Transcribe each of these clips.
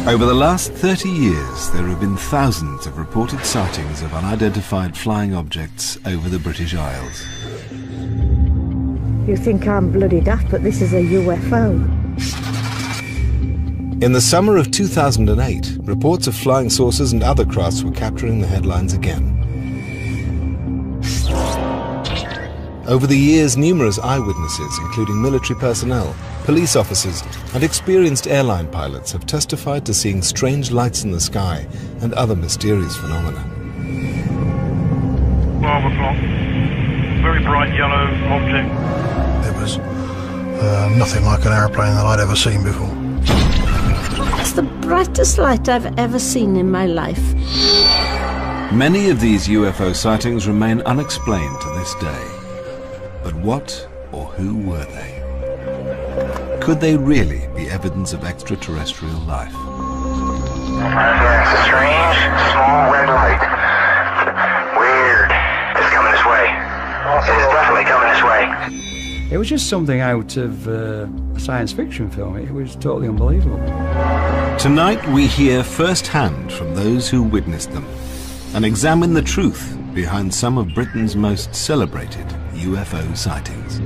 Over the last 30 years, there have been thousands of reported sightings of unidentified flying objects over the British Isles. You think I'm bloody daft, but this is a UFO. In the summer of 2008, reports of flying saucers and other crafts were capturing the headlines again. Over the years, numerous eyewitnesses, including military personnel, police officers, and experienced airline pilots have testified to seeing strange lights in the sky and other mysterious phenomena. 12 o'clock. Very bright yellow object. It was nothing like an aeroplane that I'd ever seen before. It's the brightest light I've ever seen in my life. Many of these UFO sightings remain unexplained to this day. But what or who were they? Could they really be evidence of extraterrestrial life? It's a strange, small red light. Weird. It's coming this way. It is definitely coming this way. It was just something out of a science fiction film. It was totally unbelievable. Tonight we hear firsthand from those who witnessed them and examine the truth behind some of Britain's most celebrated UFO sightings.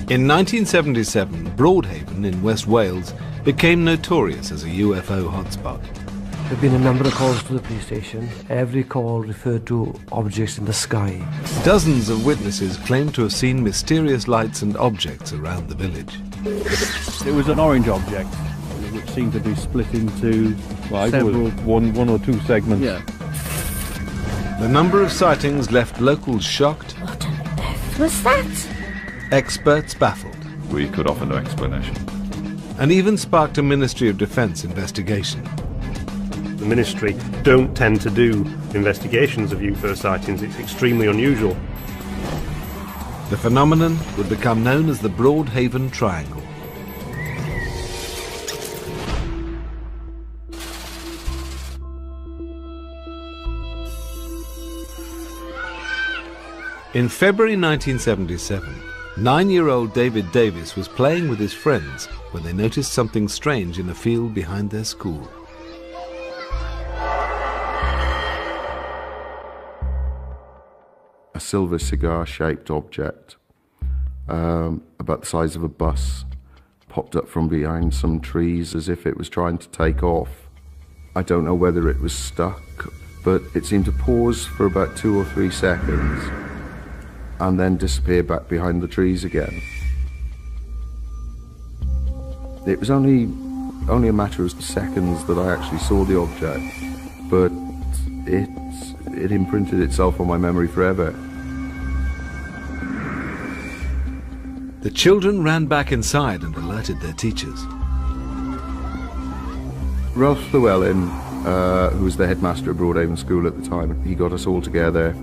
In 1977, Broadhaven in West Wales became notorious as a UFO hotspot. There have been a number of calls to the police station. Every call referred to objects in the sky. Dozens of witnesses claimed to have seen mysterious lights and objects around the village. It was an orange object, which seemed to be split into several, one or two segments. Yeah. The number of sightings left locals shocked. What on earth was that? Experts baffled. We could offer no explanation. And even sparked a Ministry of Defence investigation. The Ministry don't tend to do investigations of UFO sightings. It's extremely unusual. The phenomenon would become known as the Broadhaven Triangle. In February 1977, 9-year-old David Davis was playing with his friends when they noticed something strange in a field behind their school. A silver cigar-shaped object, about the size of a bus, popped up from behind some trees as if it was trying to take off. I don't know whether it was stuck, but it seemed to pause for about 2 or 3 seconds and then disappear back behind the trees again. It was only a matter of seconds that I actually saw the object, but it imprinted itself on my memory forever. The children ran back inside and alerted their teachers. Ralph Llewellyn, who was the headmaster at Broadhaven School at the time, he got us all together,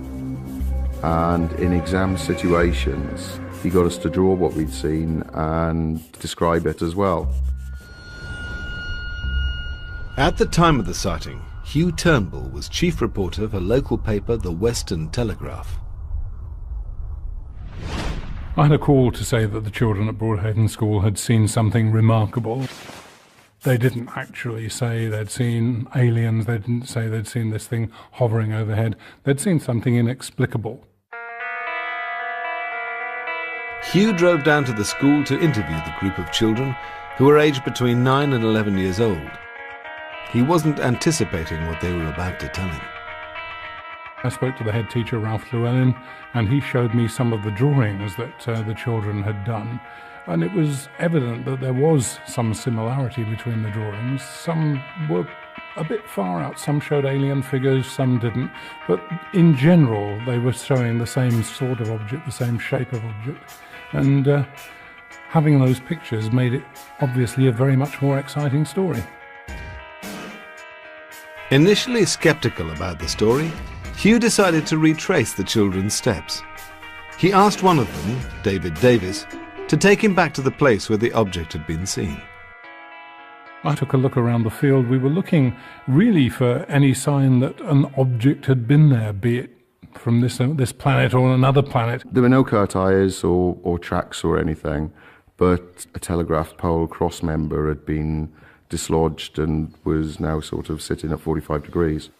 and in exam situations he got us to draw what we'd seen and describe it as well. At the time of the sighting, Hugh Turnbull was chief reporter for local paper The Western Telegraph. I had a call to say that the children at Broadhaven School had seen something remarkable. They didn't actually say they'd seen aliens, they didn't say they'd seen this thing hovering overhead. They'd seen something inexplicable. Hugh drove down to the school to interview the group of children who were aged between 9 and 11 years old. He wasn't anticipating what they were about to tell him. I spoke to the head teacher, Ralph Llewellyn, and he showed me some of the drawings that the children had done. And it was evident that there was some similarity between the drawings. Some were a bit far out, some showed alien figures, some didn't. But in general, they were showing the same sort of object, the same shape of object. And having those pictures made it obviously a very much more exciting story. Initially skeptical about the story, Hugh decided to retrace the children's steps. He asked one of them, David Davis, to take him back to the place where the object had been seen. I took a look around the field. We were looking really for any sign that an object had been there, be it from this planet or another planet. There were no car tyres or tracks or anything, but a telegraph pole cross member had been dislodged and was now sort of sitting at 45 degrees.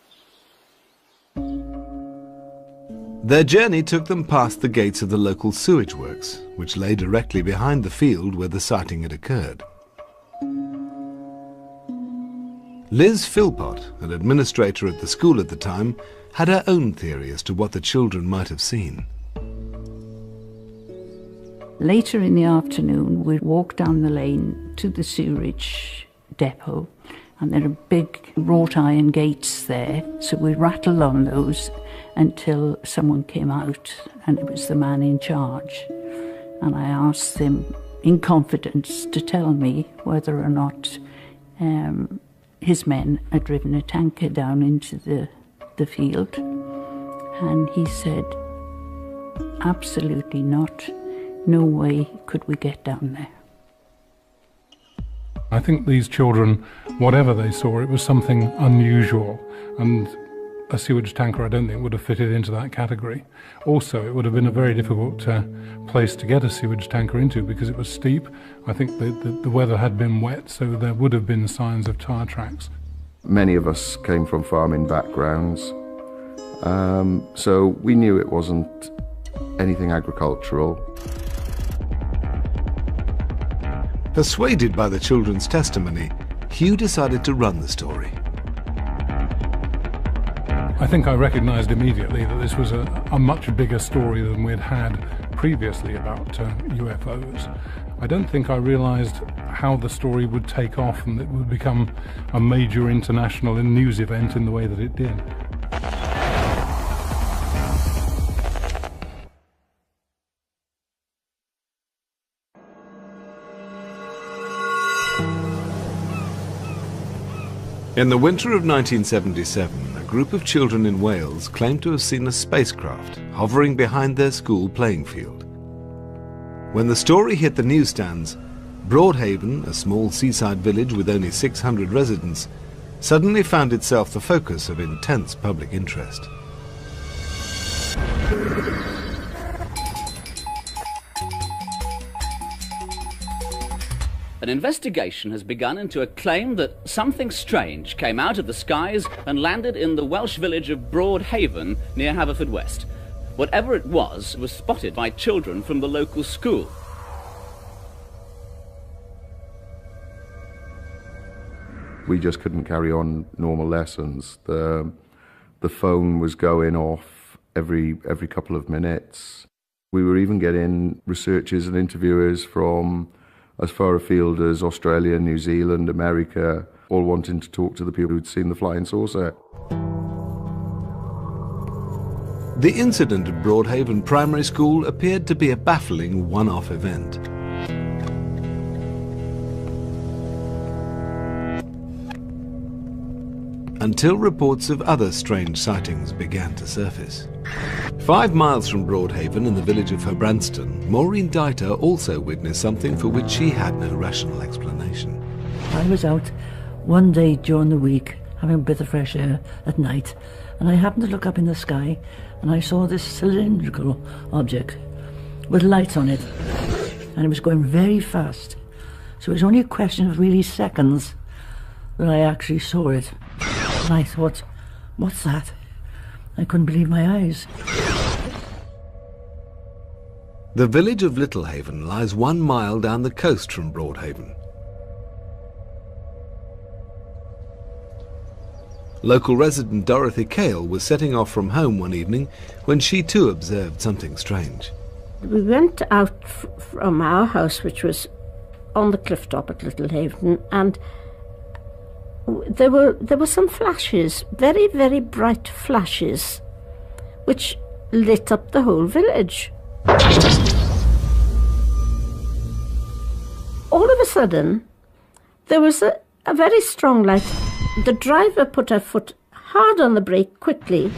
Their journey took them past the gates of the local sewage works, which lay directly behind the field where the sighting had occurred. Liz Philpott, an administrator at the school at the time, had her own theory as to what the children might have seen. Later in the afternoon, we walked down the lane to the sewerage depot, and there are big wrought iron gates there, so we rattled on those until someone came out, and it was the man in charge. And I asked him in confidence to tell me whether or not his men had driven a tanker down into the field. And he said, absolutely not. No way could we get down there. I think these children, whatever they saw, it was something unusual, and a sewage tanker I don't think would have fitted into that category. Also, it would have been a very difficult place to get a sewage tanker into because it was steep. I think the weather had been wet, so there would have been signs of tyre tracks. Many of us came from farming backgrounds, so we knew it wasn't anything agricultural. Persuaded by the children's testimony, Hugh decided to run the story. I think I recognised immediately that this was a much bigger story than we'd had previously about UFOs. I don't think I realised how the story would take off and it would become a major international news event in the way that it did. In the winter of 1977, a group of children in Wales claimed to have seen a spacecraft hovering behind their school playing field. When the story hit the newsstands, Broadhaven, a small seaside village with only 600 residents, suddenly found itself the focus of intense public interest. An investigation has begun into a claim that something strange came out of the skies and landed in the Welsh village of Broadhaven near Haverfordwest. Whatever it was spotted by children from the local school. We just couldn't carry on normal lessons. The phone was going off every couple of minutes. We were even getting researchers and interviewers from as far afield as Australia, New Zealand, America, all wanting to talk to the people who'd seen the flying saucer. The incident at Broadhaven Primary School appeared to be a baffling one-off event. Until reports of other strange sightings began to surface. 5 miles from Broadhaven in the village of Herbranston, Maureen Deiter also witnessed something for which she had no rational explanation. I was out one day during the week having a bit of fresh air at night, and I happened to look up in the sky and I saw this cylindrical object with lights on it, and it was going very fast. So it was only a question of really seconds that I actually saw it. And I thought, what's that? I couldn't believe my eyes. The village of Littlehaven lies 1 mile down the coast from Broadhaven. Local resident Dorothy Cale was setting off from home one evening when she too observed something strange. We went out from our house, which was on the cliff top at Littlehaven, and there were some flashes, very, very bright flashes, which lit up the whole village. All of a sudden, there was a very strong light. The driver put her foot hard on the brake quickly.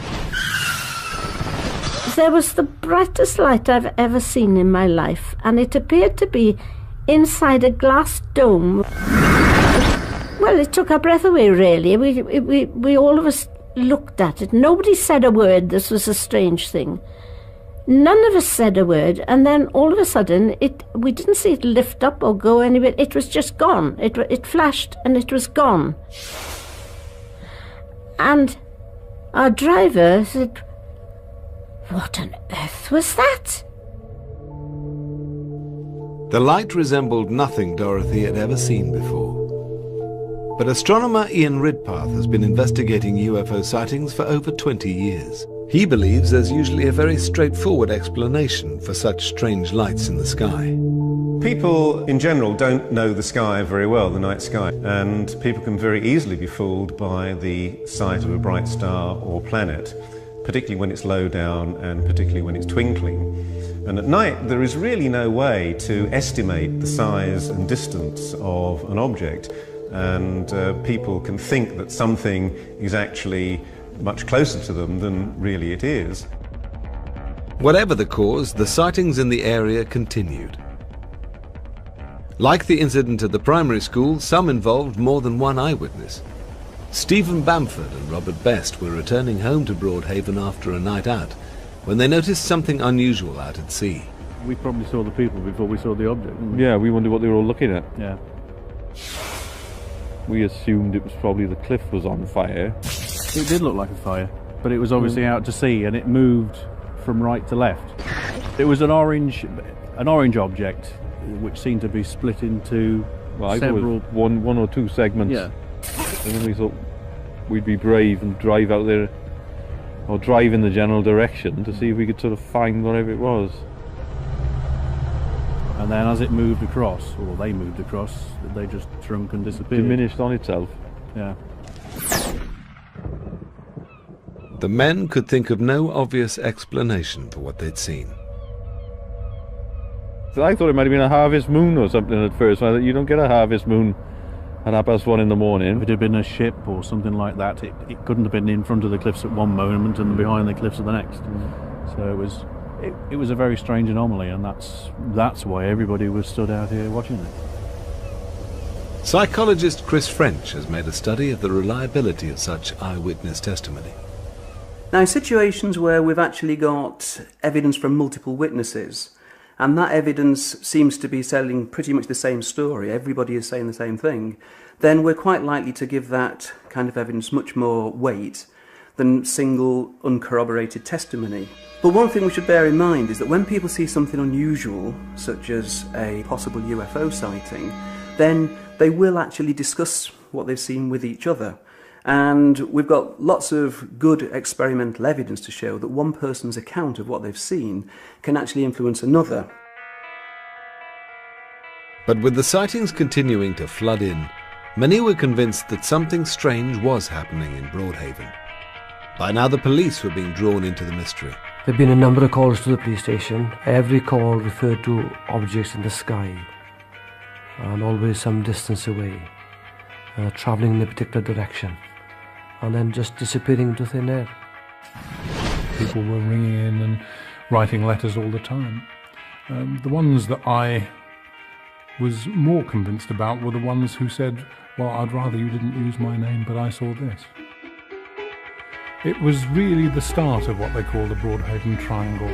There was the brightest light I've ever seen in my life, and it appeared to be inside a glass dome. Well, it took our breath away, really. We all of us looked at it. Nobody said a word. This was a strange thing. None of us said a word, and then all of a sudden, we didn't see it lift up or go anywhere. It was just gone. It flashed, and it was gone. And our driver said, "What on earth was that?" The light resembled nothing Dorothy had ever seen before. But astronomer Ian Ridpath has been investigating UFO sightings for over 20 years. He believes there's usually a very straightforward explanation for such strange lights in the sky. People in general don't know the sky very well, the night sky, and people can very easily be fooled by the sight of a bright star or planet, particularly when it's low down and particularly when it's twinkling. And at night there is really no way to estimate the size and distance of an object, and people can think that something is actually much closer to them than really it is. Whatever the cause, the sightings in the area continued. Like the incident at the primary school, some involved more than one eyewitness. Stephen Bamford and Robert Best were returning home to Broadhaven after a night out when they noticed something unusual out at sea. We probably saw the people before we saw the object. Yeah, we wondered what they were all looking at. Yeah. We assumed it was probably the cliff was on fire. It did look like a fire, but it was obviously out to sea, and it moved from right to left. It was an orange object, which seemed to be split into several... one or two segments. Yeah. And then we thought we'd be brave and drive out there, or drive in the general direction to see if we could sort of find whatever it was. And then as it moved across, or they moved across, they just shrunk and disappeared. Diminished on itself. Yeah. The men could think of no obvious explanation for what they'd seen. I thought it might have been a harvest moon or something at first. I thought, you don't get a harvest moon at 1:30 in the morning. If it had been a ship or something like that, it couldn't have been in front of the cliffs at one moment and behind the cliffs at the next. So it was a very strange anomaly, and that's why everybody was stood out here watching it. Psychologist Chris French has made a study of the reliability of such eyewitness testimony. Now, in situations where we've actually got evidence from multiple witnesses, and that evidence seems to be telling pretty much the same story, everybody is saying the same thing, then we're quite likely to give that kind of evidence much more weight than single uncorroborated testimony. But one thing we should bear in mind is that when people see something unusual, such as a possible UFO sighting, then they will actually discuss what they've seen with each other. And we've got lots of good experimental evidence to show that one person's account of what they've seen can actually influence another. But with the sightings continuing to flood in, many were convinced that something strange was happening in Broadhaven. By now the police were being drawn into the mystery. There have been a number of calls to the police station. Every call referred to objects in the sky and always some distance away, travelling in a particular direction, and then just disappearing into thin air. People were ringing in and writing letters all the time. The ones that I was more convinced about were the ones who said, well, I'd rather you didn't use my name, but I saw this. It was really the start of what they call the Broadhaven Triangle.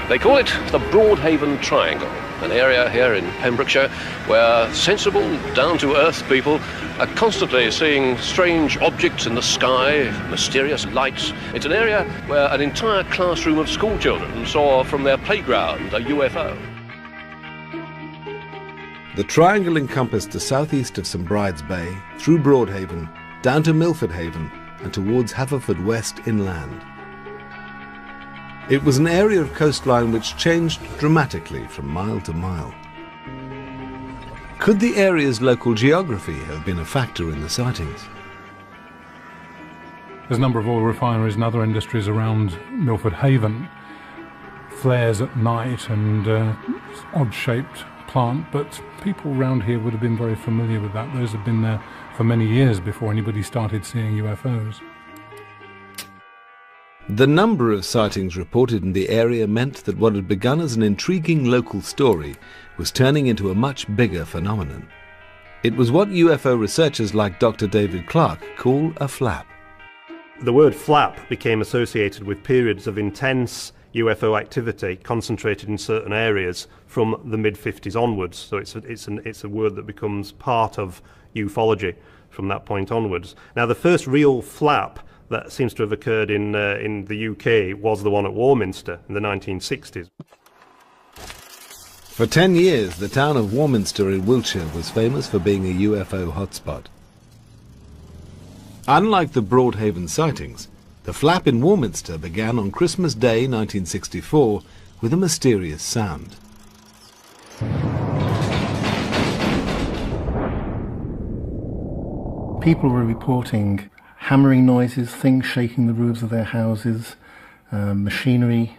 They call it the Broadhaven Triangle, an area here in Pembrokeshire where sensible, down-to-earth people are constantly seeing strange objects in the sky, mysterious lights. It's an area where an entire classroom of schoolchildren saw from their playground a UFO. The triangle encompassed the southeast of St Bride's Bay, through Broadhaven, down to Milford Haven, and towards Haverfordwest inland. It was an area of coastline which changed dramatically from mile to mile. Could the area's local geography have been a factor in the sightings? There's a number of oil refineries and other industries around Milford Haven. Flares at night and odd-shaped plant, but people around here would have been very familiar with that. Those have been there for many years before anybody started seeing UFOs. The number of sightings reported in the area meant that what had begun as an intriguing local story was turning into a much bigger phenomenon. It was what UFO researchers like Dr. David Clark call a flap. The word flap became associated with periods of intense UFO activity concentrated in certain areas from the mid-50s onwards. So it's a word that becomes part of ufology from that point onwards. Now, the first real flap that seems to have occurred in the UK was the one at Warminster in the 1960s. For 10 years, the town of Warminster in Wiltshire was famous for being a UFO hotspot. Unlike the Broadhaven sightings, the flap in Warminster began on Christmas Day 1964 with a mysterious sound. People were reporting hammering noises, things shaking the roofs of their houses, machinery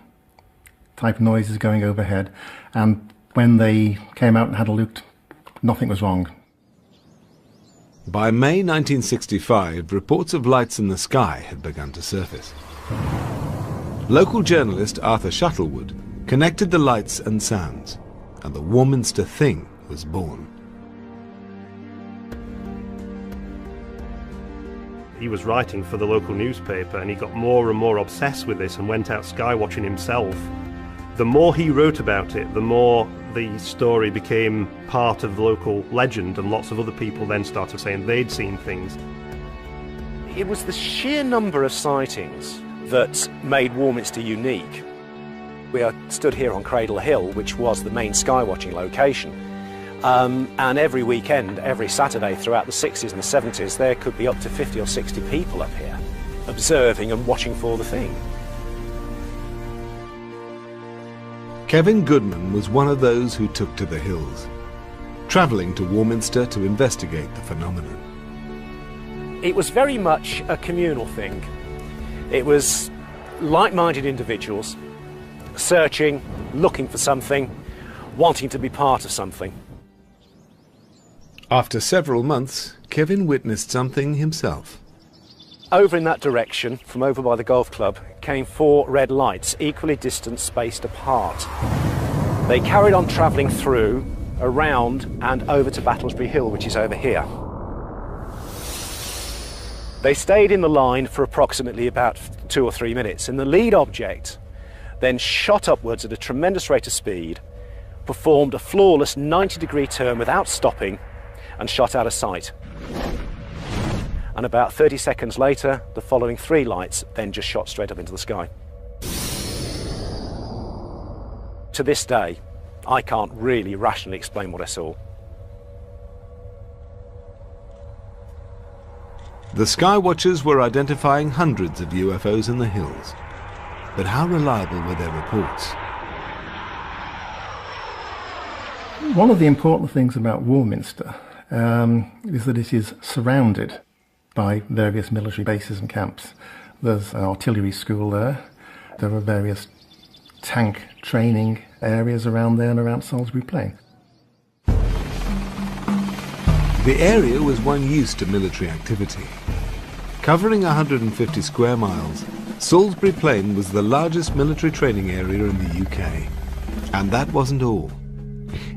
type noises going overhead, and when they came out and had a look, nothing was wrong. By May 1965, reports of lights in the sky had begun to surface. Local journalist Arthur Shuttlewood connected the lights and sounds, and the Warminster Thing was born. He was writing for the local newspaper, and he got more and more obsessed with this and went out skywatching himself. The more he wrote about it, the more the story became part of the local legend, and lots of other people then started saying they'd seen things. It was the sheer number of sightings that made Warminster unique. We are stood here on Cradle Hill, which was the main skywatching location. And every weekend, every Saturday throughout the 60s and the 70s, there could be up to 50 or 60 people up here observing and watching for the thing. Kevin Goodman was one of those who took to the hills, travelling to Warminster to investigate the phenomenon. It was very much a communal thing. It was like-minded individuals searching, looking for something, wanting to be part of something. After several months, Kevin witnessed something himself. Over in that direction, from over by the golf club, came 4 red lights, equally distant, spaced apart. They carried on travelling through, around, and over to Battlesbury Hill, which is over here. They stayed in the line for approximately about 2 or 3 minutes, and the lead object then shot upwards at a tremendous rate of speed, performed a flawless 90-degree turn without stopping, and shot out of sight. And about 30 seconds later, the following 3 lights then just shot straight up into the sky. To this day, I can't really rationally explain what I saw. The sky watchers were identifying hundreds of UFOs in the hills. But how reliable were their reports? One of the important things about Warminster is that it is surrounded by various military bases and camps. There's an artillery school there. There are various tank training areas around there and around Salisbury Plain. The area was one used to military activity. Covering 150 square miles, Salisbury Plain was the largest military training area in the UK. And that wasn't all.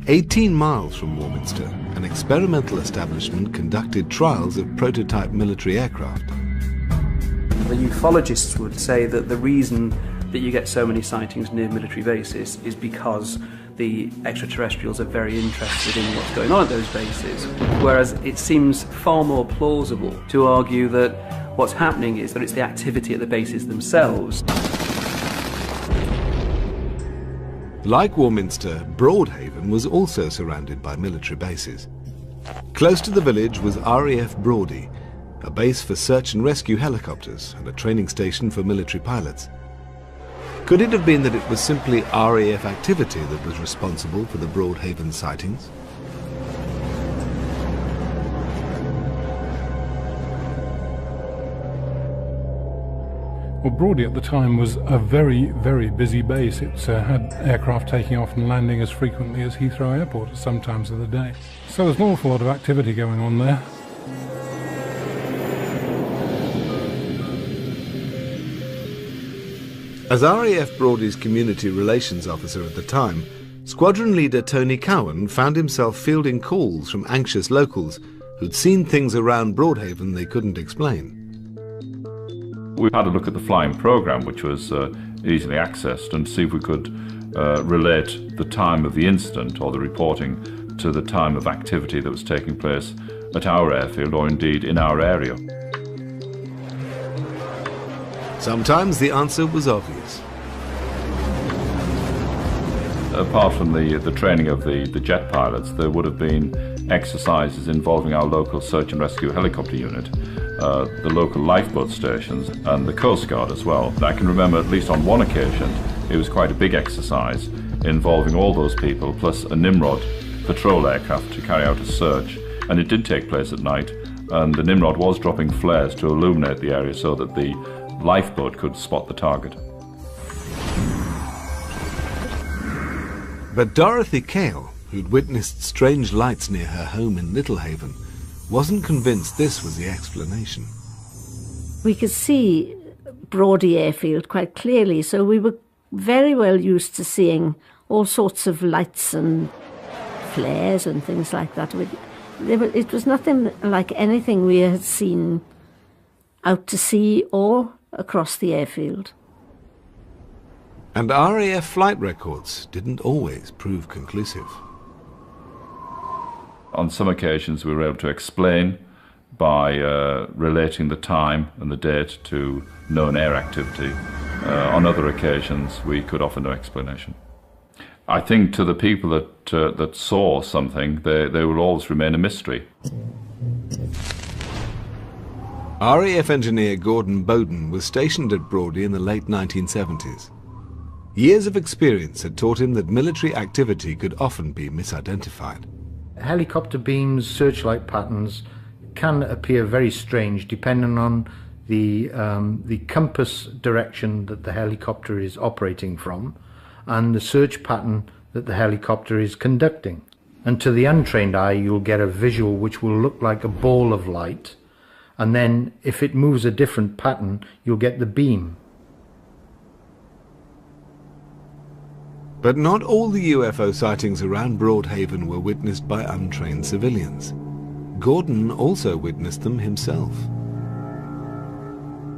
18 miles from Warminster, an experimental establishment conducted trials of prototype military aircraft. The ufologists would say that the reason that you get so many sightings near military bases is because the extraterrestrials are very interested in what's going on at those bases, whereas it seems far more plausible to argue that what's happening is that it's the activity at the bases themselves. Like Warminster, Broadhaven was also surrounded by military bases. Close to the village was RAF Brawdy, a base for search and rescue helicopters and a training station for military pilots. Could it have been that it was simply RAF activity that was responsible for the Broadhaven sightings? Well, Brawdy at the time was a very, very busy base. It had aircraft taking off and landing as frequently as Heathrow Airport at some times of the day. So there's an awful lot of activity going on there. As RAF Broady's community relations officer at the time, squadron leader Tony Cowan found himself fielding calls from anxious locals who'd seen things around Broadhaven they couldn't explain. We had a look at the flying programme, which was easily accessed, and see if we could relate the time of the incident or the reporting to the time of activity that was taking place at our airfield or indeed in our area. Sometimes the answer was obvious. Apart from the training of the jet pilots, there would have been exercises involving our local search and rescue helicopter unit, the local lifeboat stations and the Coast Guard as well. I can remember at least on one occasion it was quite a big exercise involving all those people plus a Nimrod patrol aircraft to carry out a search, and it did take place at night, and the Nimrod was dropping flares to illuminate the area so that the lifeboat could spot the target. But Dorothy Cale, who'd witnessed strange lights near her home in Littlehaven, wasn't convinced this was the explanation. We could see Brodie Airfield quite clearly, so we were very well used to seeing all sorts of lights and flares and things like that. It was nothing like anything we had seen out to sea or across the airfield. And RAF flight records didn't always prove conclusive. On some occasions we were able to explain by relating the time and the date to known air activity. On other occasions we could offer no explanation. I think to the people that saw something, they will always remain a mystery. RAF engineer Gordon Bowden was stationed at Brodie in the late 1970s. Years of experience had taught him that military activity could often be misidentified. Helicopter beams, searchlight patterns can appear very strange depending on the compass direction that the helicopter is operating from and the search pattern that the helicopter is conducting. And to the untrained eye, you'll get a visual which will look like a ball of light, and then if it moves a different pattern, you'll get the beam. But not all the UFO sightings around Broadhaven were witnessed by untrained civilians. Gordon also witnessed them himself.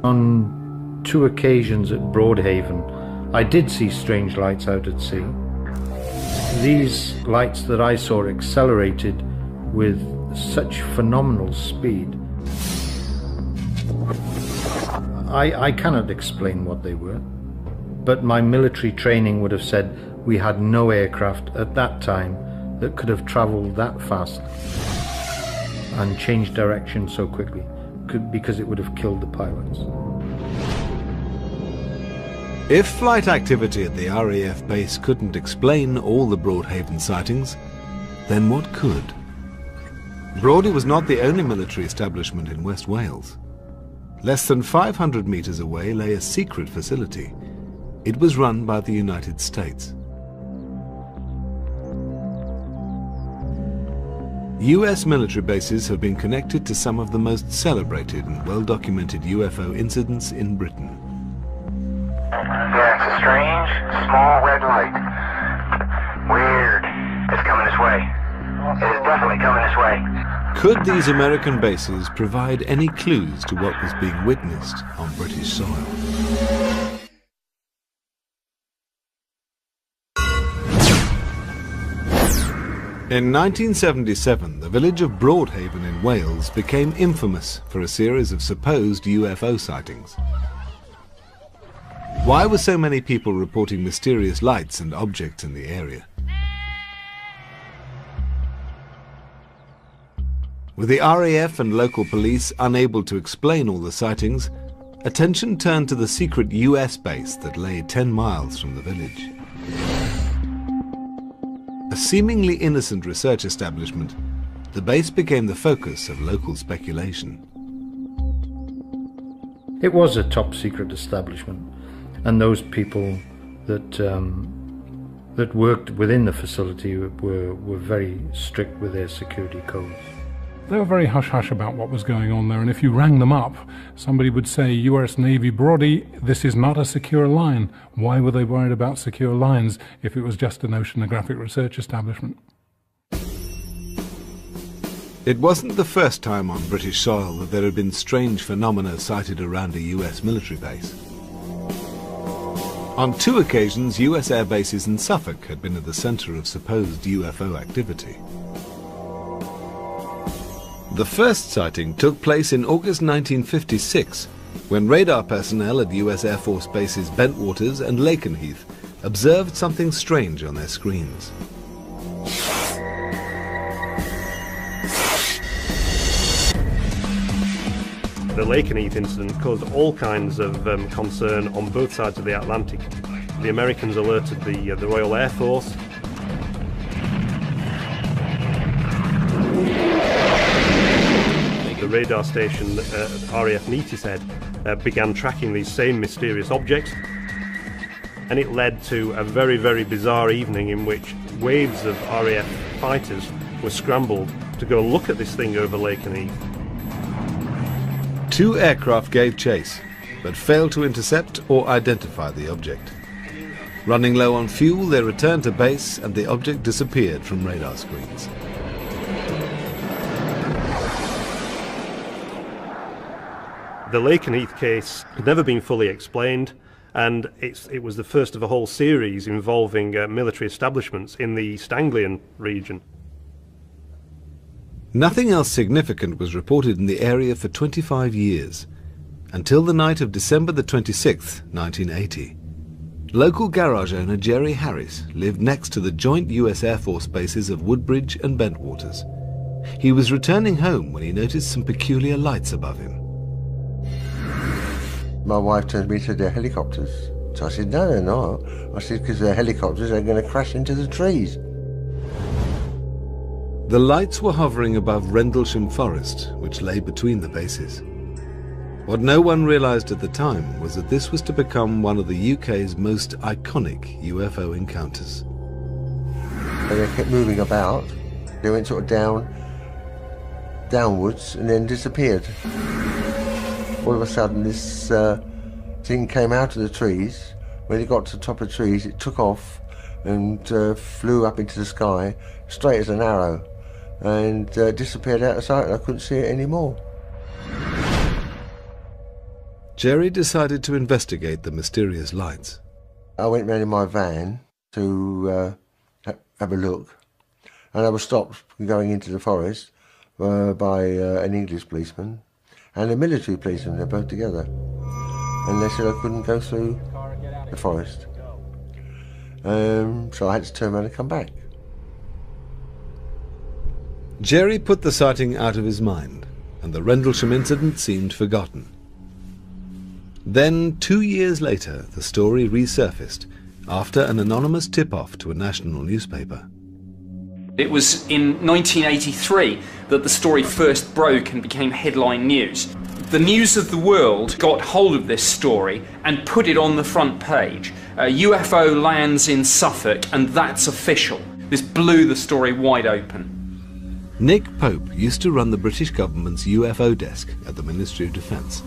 On 2 occasions at Broadhaven, I did see strange lights out at sea. These lights that I saw accelerated with such phenomenal speed. I cannot explain what they were, but my military training would have said we had no aircraft at that time that could have travelled that fast and changed direction so quickly, because it would have killed the pilots. If flight activity at the RAF base couldn't explain all the Broadhaven sightings, then what could? Brodie was not the only military establishment in West Wales. Less than 500 metres away lay a secret facility. It was run by the United States. US military bases have been connected to some of the most celebrated and well-documented UFO incidents in Britain. Yeah, it's a strange, small red light. Weird. It's coming this way. It is definitely coming this way. Could these American bases provide any clues to what was being witnessed on British soil? In 1977, the village of Broadhaven in Wales became infamous for a series of supposed UFO sightings. Why were so many people reporting mysterious lights and objects in the area? With the RAF and local police unable to explain all the sightings, attention turned to the secret US base that lay 10 miles from the village. A seemingly innocent research establishment, the base became the focus of local speculation. It was a top-secret establishment, and those people that that worked within the facility were very strict with their security codes. They were very hush-hush about what was going on there, and if you rang them up, somebody would say, US Navy Brody, this is not a secure line. Why were they worried about secure lines if it was just an oceanographic research establishment? It wasn't the first time on British soil that there had been strange phenomena sighted around a US military base. On 2 occasions, US air bases in Suffolk had been at the centre of supposed UFO activity. The first sighting took place in August 1956, when radar personnel at US Air Force bases Bentwaters and Lakenheath observed something strange on their screens. The Lakenheath incident caused all kinds of concern on both sides of the Atlantic. The Americans alerted the Royal Air Force. The radar station RAF Neatishead began tracking these same mysterious objects, and it led to a very, very bizarre evening in which waves of RAF fighters were scrambled to go and look at this thing over Lakenheath. 2 aircraft gave chase, but failed to intercept or identify the object. Running low on fuel, they returned to base and the object disappeared from radar screens. The Lakenheath case had never been fully explained, and it was the first of a whole series involving military establishments in the East Anglian region. Nothing else significant was reported in the area for 25 years, until the night of December the 26th, 1980. Local garage owner Jerry Harris lived next to the joint US Air Force bases of Woodbridge and Bentwaters. He was returning home when he noticed some peculiar lights above him. My wife turned me to the helicopters. So I said, no, they're not. I said, because they're helicopters, they're going to crash into the trees. The lights were hovering above Rendlesham Forest, which lay between the bases. What no one realized at the time was that this was to become one of the UK's most iconic UFO encounters. And they kept moving about. They went sort of downwards and then disappeared. All of a sudden this thing came out of the trees. When it got to the top of the trees, it took off and flew up into the sky, straight as an arrow, and disappeared out of sight, and I couldn't see it anymore. Jerry decided to investigate the mysterious lights. I went round in my van to have a look, and I was stopped from going into the forest by an English policeman and a military policeman. They're both together, and they said I couldn't go through the forest. So I had to turn around and come back. Jerry put the sighting out of his mind, and the Rendlesham incident seemed forgotten. Then, 2 years later, the story resurfaced after an anonymous tip-off to a national newspaper. It was in 1983 that the story first broke and became headline news. The News of the World got hold of this story and put it on the front page. UFO lands in Suffolk, and that's official. This blew the story wide open. Nick Pope used to run the British government's UFO desk at the Ministry of Defence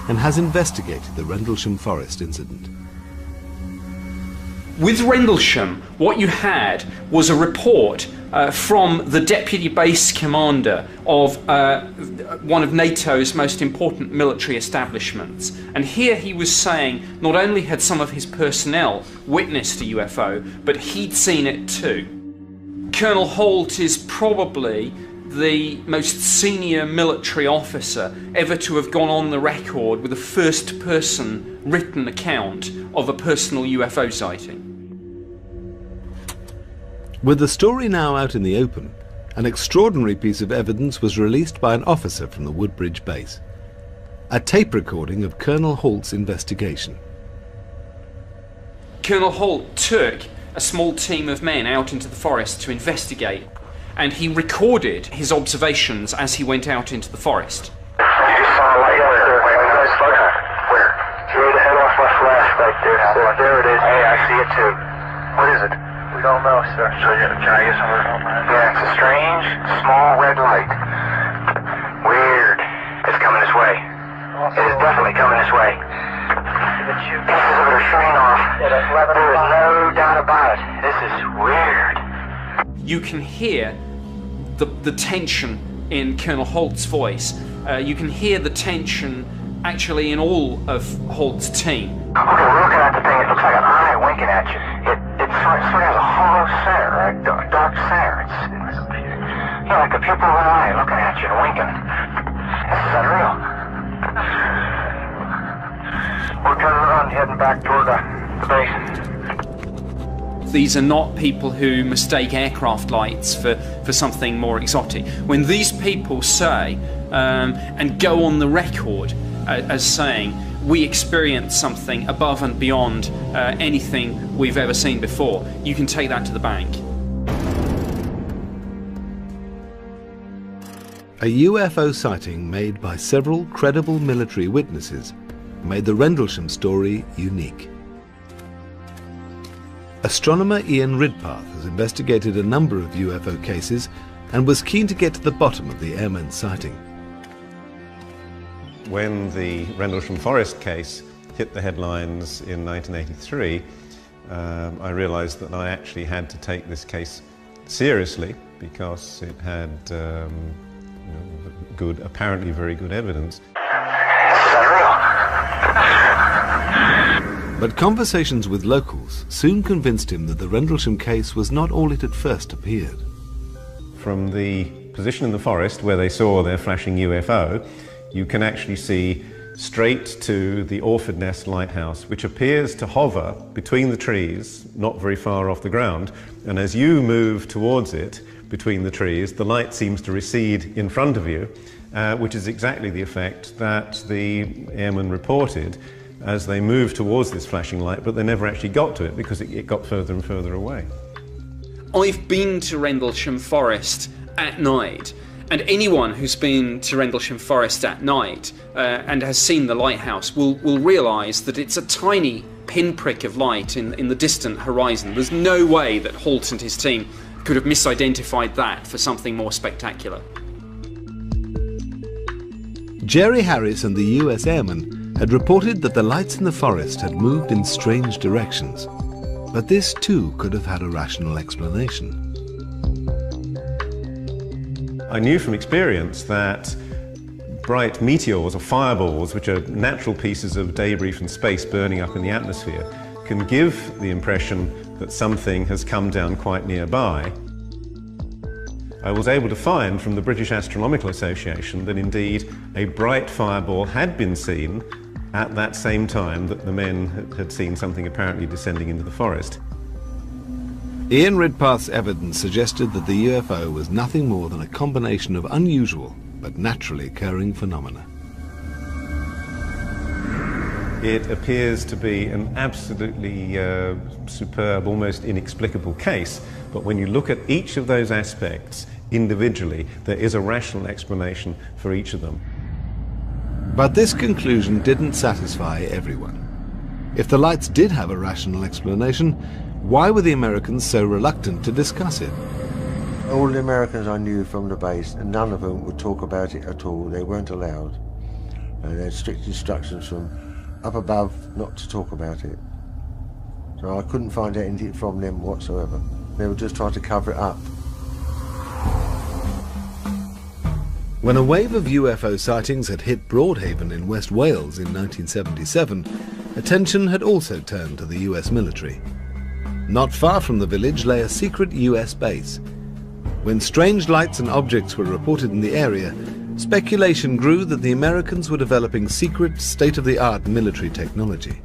and has investigated the Rendlesham Forest incident. With Rendlesham, what you had was a report from the deputy base commander of one of NATO's most important military establishments. And here he was saying not only had some of his personnel witnessed a UFO, but he'd seen it too. Colonel Holt is probably the most senior military officer ever to have gone on the record with a first-person written account of a personal UFO sighting. With the story now out in the open, an extraordinary piece of evidence was released by an officer from the Woodbridge base. A tape recording of Colonel Holt's investigation. Colonel Holt took a small team of men out into the forest to investigate, and he recorded his observations as he went out into the forest. You saw a light where? Through the head off my flash back there. There it is. Hey, I see it too. What is it? We don't know, sir. So can I get some of it? Yeah, it's a strange, small red light. Weird. It's coming this way. It is definitely coming this way. The two pieces of it are shooting off. There is no doubt about it. This is weird. You can hear the tension in Colonel Holt's voice. You can hear the tension actually in all of Holt's team. Okay, we're looking at the thing. It looks like an eye winking at you. It sort of has a hollow center, a dark center. It's like a pupil of an eye looking at you and winking. This is unreal. We're turning around, heading back toward the base. These are not people who mistake aircraft lights for something more exotic. When these people say, and go on the record as saying, we experienced something above and beyond anything we've ever seen before, you can take that to the bank. A UFO sighting made by several credible military witnesses made the Rendlesham story unique. Astronomer Ian Ridpath has investigated a number of UFO cases and was keen to get to the bottom of the airman's sighting. When the Rendlesham Forest case hit the headlines in 1983, I realised that I actually had to take this case seriously because it had apparently very good evidence. But conversations with locals soon convinced him that the Rendlesham case was not all it had first appeared. From the position in the forest where they saw their flashing UFO, you can actually see straight to the Orford Nest Lighthouse, which appears to hover between the trees, not very far off the ground. And as you move towards it, between the trees, the light seems to recede in front of you, which is exactly the effect that the airmen reported as they moved towards this flashing light, but they never actually got to it because it got further and further away. I've been to Rendlesham Forest at night, and anyone who's been to Rendlesham Forest at night and has seen the lighthouse will realise that it's a tiny pinprick of light in the distant horizon. There's no way that Holt and his team could have misidentified that for something more spectacular. Jerry Harris and the US airmen had reported that the lights in the forest had moved in strange directions, but this too could have had a rational explanation. I knew from experience that bright meteors or fireballs, which are natural pieces of debris from space burning up in the atmosphere, can give the impression that something has come down quite nearby. I was able to find from the British Astronomical Association that indeed a bright fireball had been seen at that same time that the men had seen something apparently descending into the forest. Ian Ridpath's evidence suggested that the UFO was nothing more than a combination of unusual but naturally occurring phenomena. It appears to be an absolutely superb, almost inexplicable case, but when you look at each of those aspects individually, there is a rational explanation for each of them. But this conclusion didn't satisfy everyone. If the lights did have a rational explanation, why were the Americans so reluctant to discuss it? All the Americans I knew from the base, and none of them would talk about it at all. They weren't allowed. And they had strict instructions from up above not to talk about it. So I couldn't find anything from them whatsoever. They were just trying to cover it up. When a wave of UFO sightings had hit Broadhaven in West Wales in 1977, attention had also turned to the US military. Not far from the village lay a secret US base. When strange lights and objects were reported in the area, speculation grew that the Americans were developing secret, state-of-the-art military technology.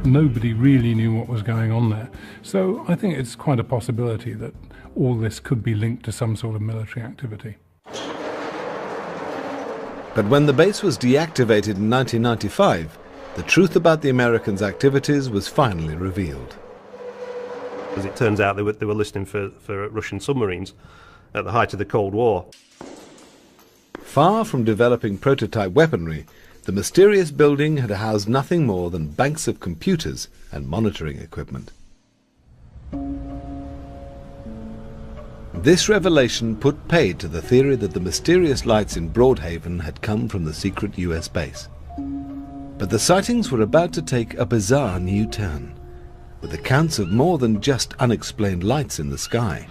Nobody really knew what was going on there. So I think it's quite a possibility that all this could be linked to some sort of military activity. But when the base was deactivated in 1995, the truth about the Americans' activities was finally revealed. As it turns out, they were listening for Russian submarines at the height of the Cold War. Far from developing prototype weaponry, the mysterious building had housed nothing more than banks of computers and monitoring equipment. This revelation put paid to the theory that the mysterious lights in Broadhaven had come from the secret US base. But the sightings were about to take a bizarre new turn, with accounts of more than just unexplained lights in the sky.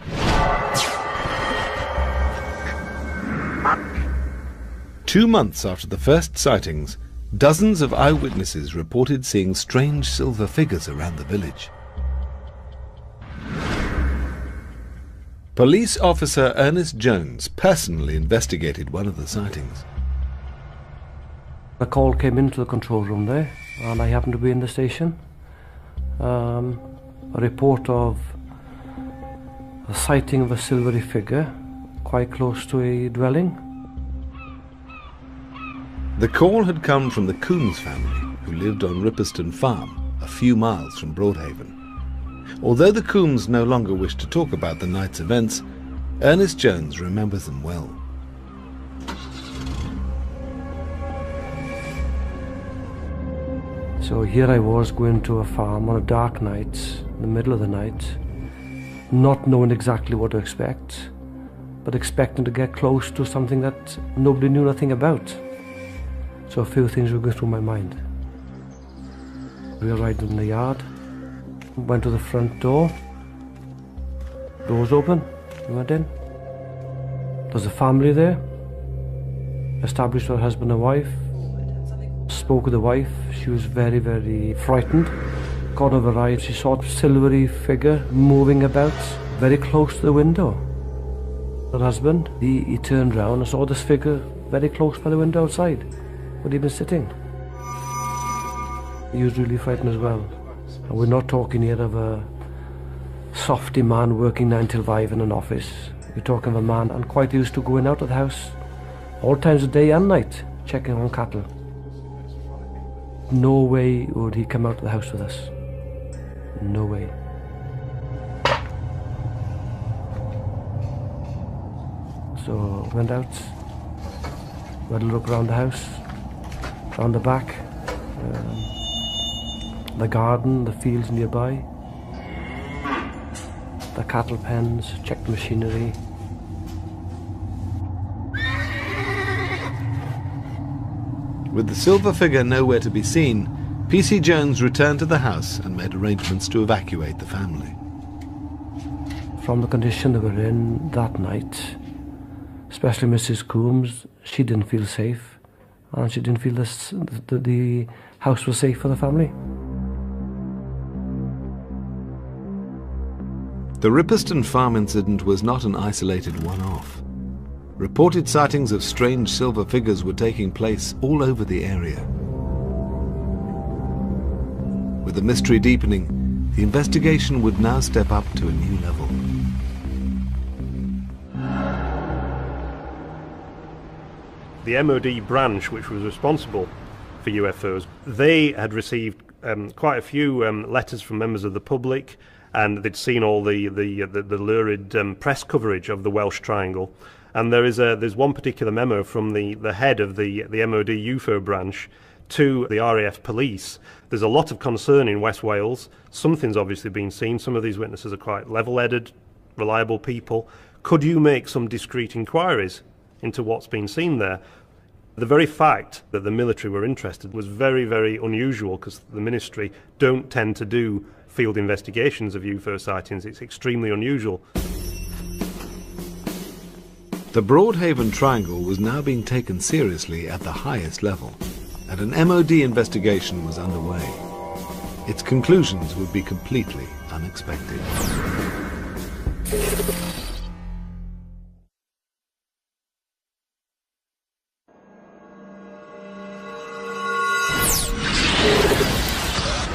2 months after the first sightings, dozens of eyewitnesses reported seeing strange silver figures around the village. Police officer Ernest Jones personally investigated one of the sightings. A call came into the control room there, and I happened to be in the station. A report of a sighting of a silvery figure quite close to a dwelling. The call had come from the Coombs family, who lived on Ripperston Farm, a few miles from Broadhaven. Although the Coombs no longer wish to talk about the night's events, Ernest Jones remembers them well. So here I was going to a farm on a dark night, in the middle of the night, not knowing exactly what to expect, but expecting to get close to something that nobody knew nothing about. So a few things were going through my mind. We arrived in the yard, went to the front door, doors open, we went in. There's a family there, established her husband and wife. Spoke with the wife, she was very, very frightened. Corner of her eye, she saw a silvery figure moving about very close to the window. Her husband, he turned round and saw this figure very close by the window outside, where he'd been sitting. He was really frightened as well. And we're not talking here of a softy man working 9 till 5 in an office. We're talking of a man and quite used to going out of the house all times of day and night, checking on cattle. No way would he come out of the house with us. No way. So went out, we had a look around the house, around the back, the garden, the fields nearby, the cattle pens, checked the machinery. With the silver figure nowhere to be seen, PC Jones returned to the house and made arrangements to evacuate the family. From the condition they were in that night, especially Mrs. Coombs, she didn't feel safe, and she didn't feel the house was safe for the family. The Ripperston Farm incident was not an isolated one-off. Reported sightings of strange silver figures were taking place all over the area. With the mystery deepening, the investigation would now step up to a new level. The MOD branch, which was responsible for UFOs, they had received quite a few letters from members of the public, and they'd seen all the lurid press coverage of the Welsh Triangle. And there's one particular memo from the head of the MOD UFO branch to the RAF police. There's a lot of concern in West Wales. Something's obviously been seen. Some of these witnesses are quite level-headed, reliable people. Could you make some discreet inquiries into what's been seen there? The very fact that the military were interested was very, very unusual, because the ministry don't tend to do field investigations of UFO sightings. It's extremely unusual. The Broadhaven Triangle was now being taken seriously at the highest level, and an MOD investigation was underway. Its conclusions would be completely unexpected.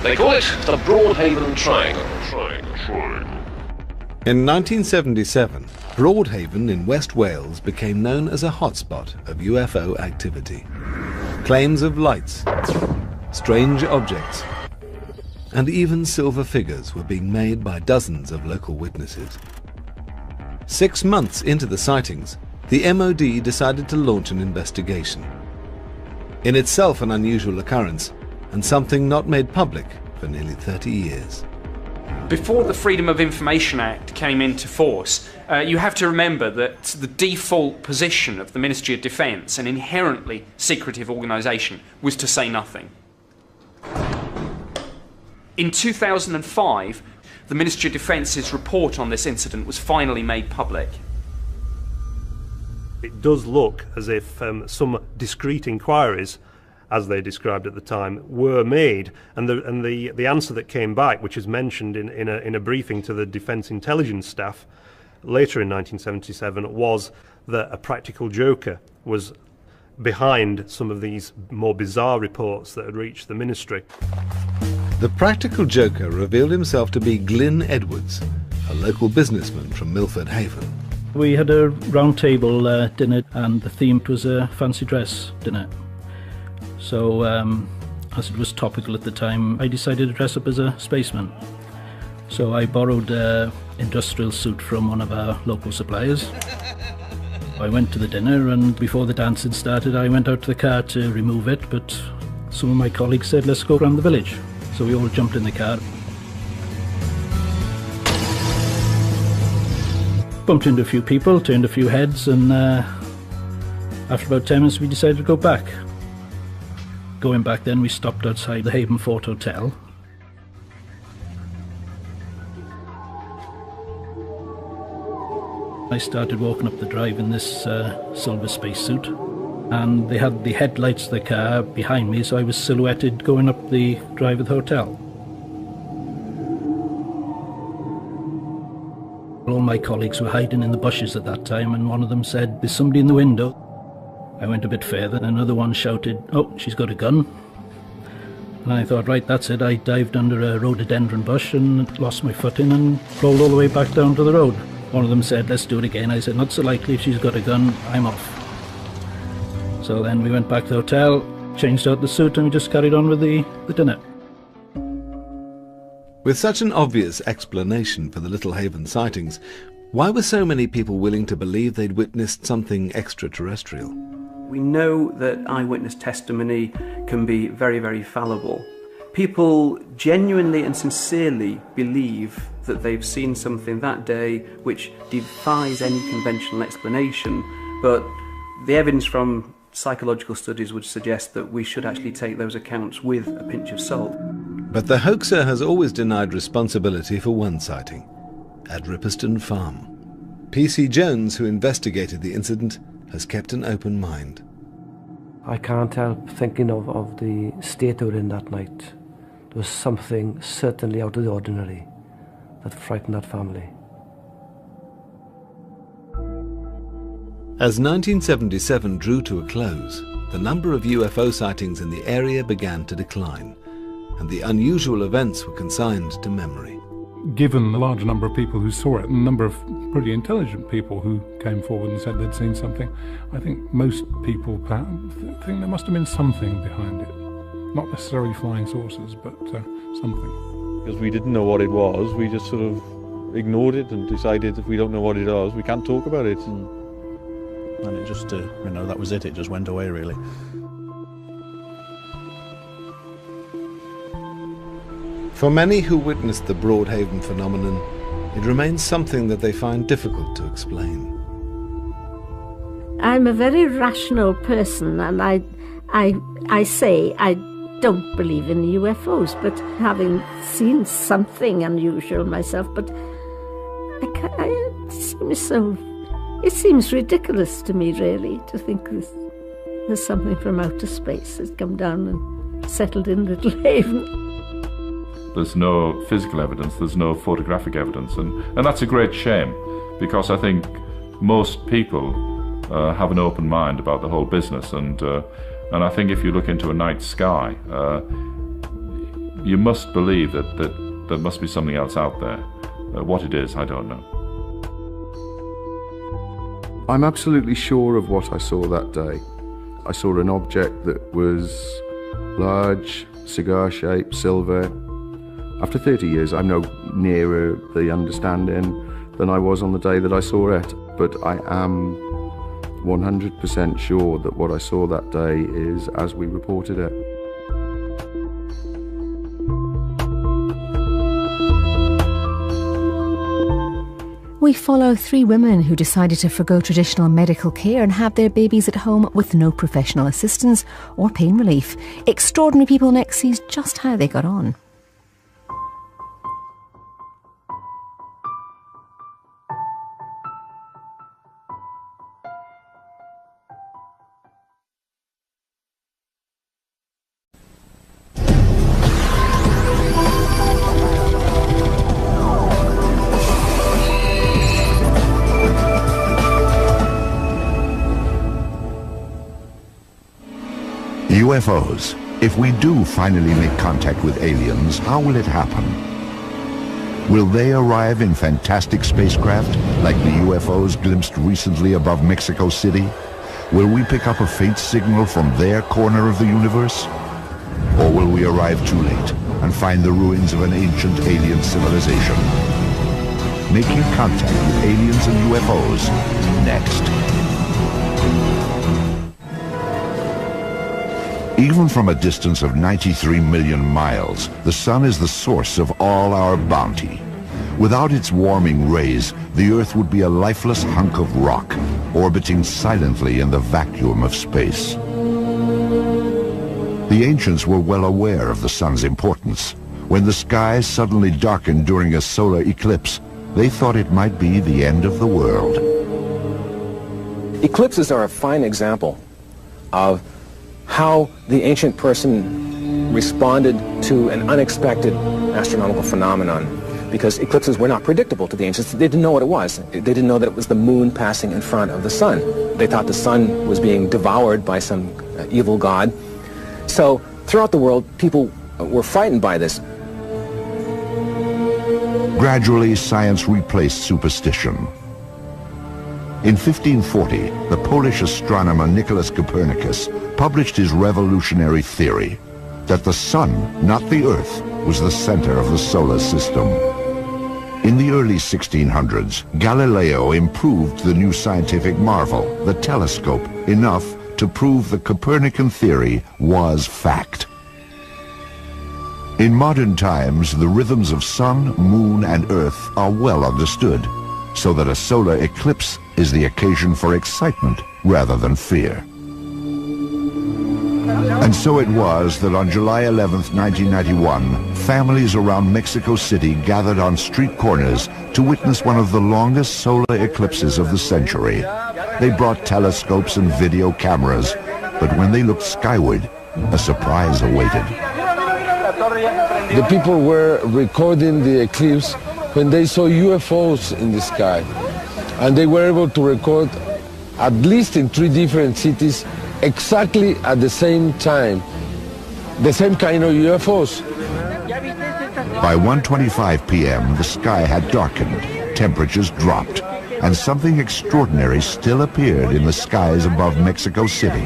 They call it the Broadhaven Triangle. In 1977, Broadhaven in West Wales became known as a hotspot of UFO activity. Claims of lights, strange objects, and even silver figures were being made by dozens of local witnesses. 6 months into the sightings, the MOD decided to launch an investigation. In itself an unusual occurrence, and something not made public for nearly 30 years. Before the Freedom of Information Act came into force, you have to remember that the default position of the Ministry of Defence, an inherently secretive organisation, was to say nothing. In 2005, the Ministry of Defence's report on this incident was finally made public. It does look as if some discreet inquiries, as they described at the time, were made, and the answer that came back, which is mentioned in a briefing to the Defence Intelligence staff later in 1977, was that a practical joker was behind some of these more bizarre reports that had reached the ministry. The practical joker revealed himself to be Glyn Edwards, a local businessman from Milford Haven. We had a round table dinner, and the theme was a fancy dress dinner. So, as it was topical at the time, I decided to dress up as a spaceman. So I borrowed an industrial suit from one of our local suppliers. I went to the dinner, and before the dance had started, I went out to the car to remove it, but some of my colleagues said, let's go around the village. So we all jumped in the car. Bumped into a few people, turned a few heads, and after about 10 minutes we decided to go back. Going back then, we stopped outside the Haven Fort Hotel. I started walking up the drive in this silver spacesuit, and they had the headlights of the car behind me, so I was silhouetted going up the drive of the hotel. All my colleagues were hiding in the bushes at that time, and one of them said, there's somebody in the window. I went a bit further, and another one shouted, oh, she's got a gun. And I thought, right, that's it. I dived under a rhododendron bush and lost my footing and rolled all the way back down to the road. One of them said, let's do it again. I said, not so likely, if she's got a gun, I'm off. So then we went back to the hotel, changed out the suit, and we just carried on with the dinner. With such an obvious explanation for the Little Haven sightings, why were so many people willing to believe they'd witnessed something extraterrestrial? We know that eyewitness testimony can be very, very fallible. People genuinely and sincerely believe that they've seen something that day which defies any conventional explanation, but the evidence from psychological studies would suggest that we should actually take those accounts with a pinch of salt. But the hoaxer has always denied responsibility for one sighting, at Ripperston Farm. P.C. Jones, who investigated the incident, has kept an open mind. I can't help thinking of the state they were in that night. There was something certainly out of the ordinary that frightened that family. As 1977 drew to a close, the number of UFO sightings in the area began to decline, and the unusual events were consigned to memory. Given the large number of people who saw it and the number of pretty intelligent people who came forward and said they'd seen something, I think most people think there must have been something behind it. Not necessarily flying saucers, but something. Because we didn't know what it was, we just sort of ignored it and decided if we don't know what it was, we can't talk about it. And it just, that was it just went away, really. For many who witnessed the Broadhaven phenomenon, it remains something that they find difficult to explain. I'm a very rational person, and I say I don't believe in UFOs, but having seen something unusual myself, but it seems ridiculous to me, really, to think there's something from outer space that's come down and settled in Little Haven. There's no physical evidence, there's no photographic evidence, and that's a great shame, because I think most people have an open mind about the whole business, and I think if you look into a night sky, you must believe that there must be something else out there. What it is, I don't know. I'm absolutely sure of what I saw that day. I saw an object that was large, cigar-shaped, silver. After 30 years, I'm no nearer the understanding than I was on the day that I saw it, but I am 100% sure that what I saw that day is as we reported it. We follow 3 women who decided to forgo traditional medical care and have their babies at home with no professional assistance or pain relief. Extraordinary People Next sees just how they got on. UFOs. If we do finally make contact with aliens, how will it happen? Will they arrive in fantastic spacecraft, like the UFOs glimpsed recently above Mexico City? Will we pick up a faint signal from their corner of the universe? Or will we arrive too late and find the ruins of an ancient alien civilization? Making contact with aliens and UFOs, next. Even from a distance of 93 million miles, the sun is the source of all our bounty. Without its warming rays, the Earth would be a lifeless hunk of rock, orbiting silently in the vacuum of space. The ancients were well aware of the sun's importance. When the sky suddenly darkened during a solar eclipse, they thought it might be the end of the world. Eclipses are a fine example of how the ancient person responded to an unexpected astronomical phenomenon, because eclipses were not predictable to the ancients. They didn't know what it was. They didn't know that it was the moon passing in front of the sun. They thought the sun was being devoured by some evil god. So throughout the world, people were frightened by this. Gradually, science replaced superstition. In 1540, the Polish astronomer Nicholas Copernicus published his revolutionary theory that the sun, not the Earth, was the center of the solar system. In the early 1600s, Galileo improved the new scientific marvel, the telescope, enough to prove the Copernican theory was fact. In modern times, the rhythms of sun, moon, and Earth are well understood, so that a solar eclipse is the occasion for excitement rather than fear. And so it was that on July 11th, 1991, families around Mexico City gathered on street corners to witness one of the longest solar eclipses of the century. They brought telescopes and video cameras, but when they looked skyward, a surprise awaited. The people were recording the eclipse when they saw UFOs in the sky. And they were able to record, at least in 3 different cities, exactly at the same time, the same kind of UFOs. By 1:25 p.m., the sky had darkened, temperatures dropped, and something extraordinary still appeared in the skies above Mexico City.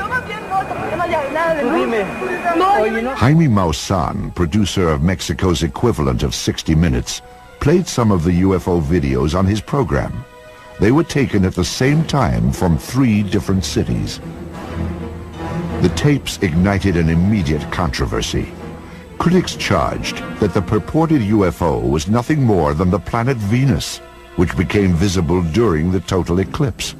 Jaime Maussan, producer of Mexico's equivalent of 60 Minutes, played some of the UFO videos on his program. They were taken at the same time from 3 different cities. The tapes ignited an immediate controversy. Critics charged that the purported UFO was nothing more than the planet Venus, which became visible during the total eclipse.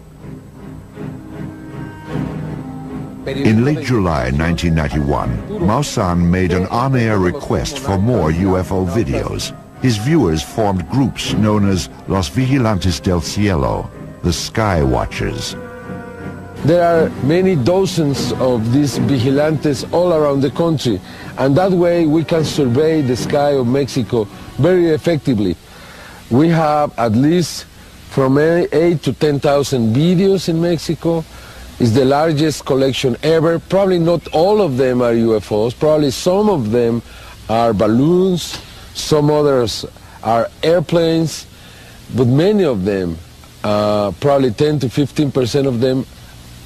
In late July 1991, Maussan made an on-air request for more UFO videos. His viewers formed groups known as Los Vigilantes del Cielo, the Sky Watchers. There are many dozens of these vigilantes all around the country, and that way we can survey the sky of Mexico very effectively. We have at least from 8 to 10,000 videos in Mexico. It's the largest collection ever. Probably not all of them are UFOs. Probably some of them are balloons, some others are airplanes, but many of them, probably 10 to 15% of them,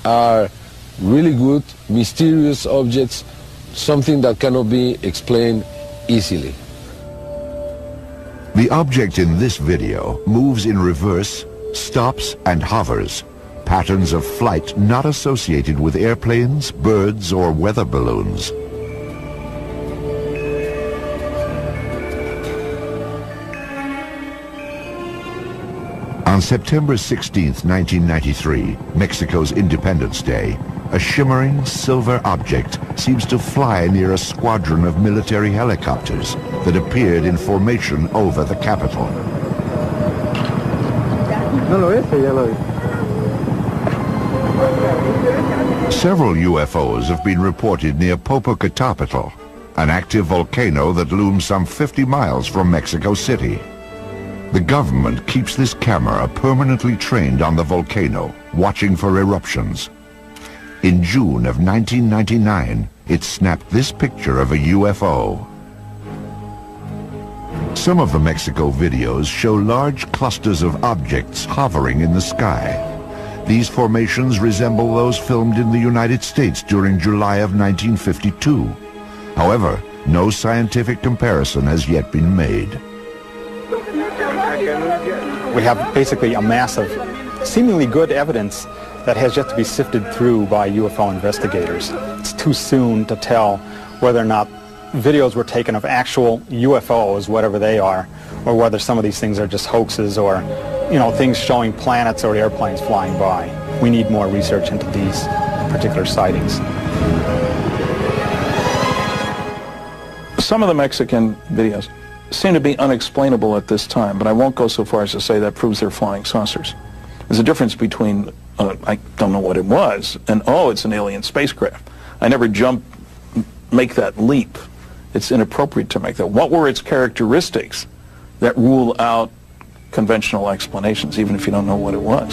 are really good, mysterious objects, something that cannot be explained easily. The object in this video moves in reverse, stops, and hovers. Patterns of flight not associated with airplanes, birds, or weather balloons. On September 16, 1993, Mexico's Independence Day, a shimmering silver object seems to fly near a squadron of military helicopters that appeared in formation over the capital. Several UFOs have been reported near Popocatépetl, an active volcano that looms some 50 miles from Mexico City. The government keeps this camera permanently trained on the volcano, watching for eruptions. In June of 1999, it snapped this picture of a UFO. Some of the Mexico videos show large clusters of objects hovering in the sky. These formations resemble those filmed in the United States during July of 1952. However, no scientific comparison has yet been made. We have basically a mass of seemingly good evidence that has yet to be sifted through by UFO investigators. It's too soon to tell whether or not videos were taken of actual UFOs, whatever they are, or whether some of these things are just hoaxes or, things showing planets or airplanes flying by. We need more research into these particular sightings. Some of the Mexican videos seem to be unexplainable at this time, but I won't go so far as to say that proves they're flying saucers. There's a difference between, I don't know what it was, and, oh, it's an alien spacecraft. I never make that leap. It's inappropriate to make that. What were its characteristics that rule out conventional explanations, even if you don't know what it was?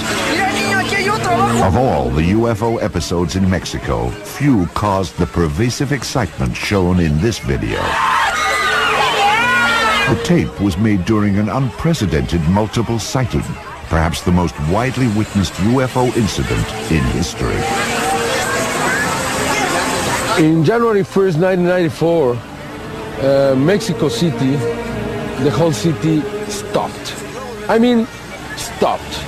Of all the UFO episodes in Mexico, few caused the pervasive excitement shown in this video. The tape was made during an unprecedented multiple sighting, perhaps the most widely witnessed UFO incident in history. In January 1st, 1994, Mexico City, the whole city stopped. I mean, stopped.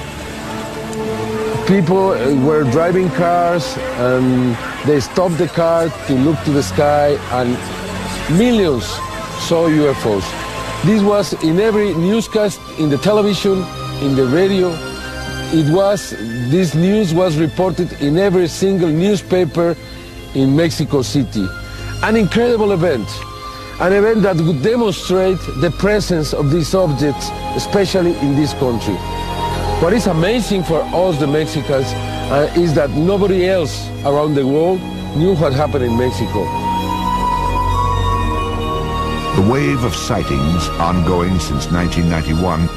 People were driving cars and they stopped the car to look to the sky, and millions saw UFOs. This was in every newscast, in the television, in the radio. This news was reported in every single newspaper in Mexico City. An incredible event. An event that would demonstrate the presence of these objects, especially in this country. What is amazing for us, the Mexicans, is that nobody else around the world knew what happened in Mexico. The wave of sightings, ongoing since 1991,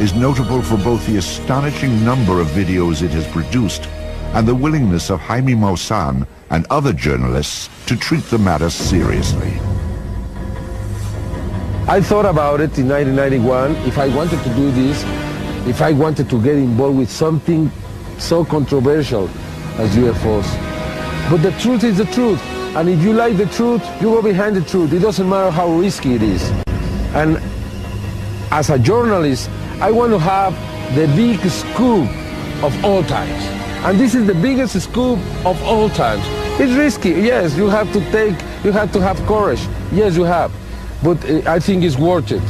is notable for both the astonishing number of videos it has produced and the willingness of Jaime Maussan and other journalists to treat the matter seriously. I thought about it in 1991, if I wanted to do this, if I wanted to get involved with something so controversial as UFOs. But the truth is the truth. And if you like the truth, you go behind the truth. It doesn't matter how risky it is. And as a journalist, I want to have the big scoop of all times. And this is the biggest scoop of all times. It's risky, yes, you have to have courage. Yes, you have. But I think it's worth it.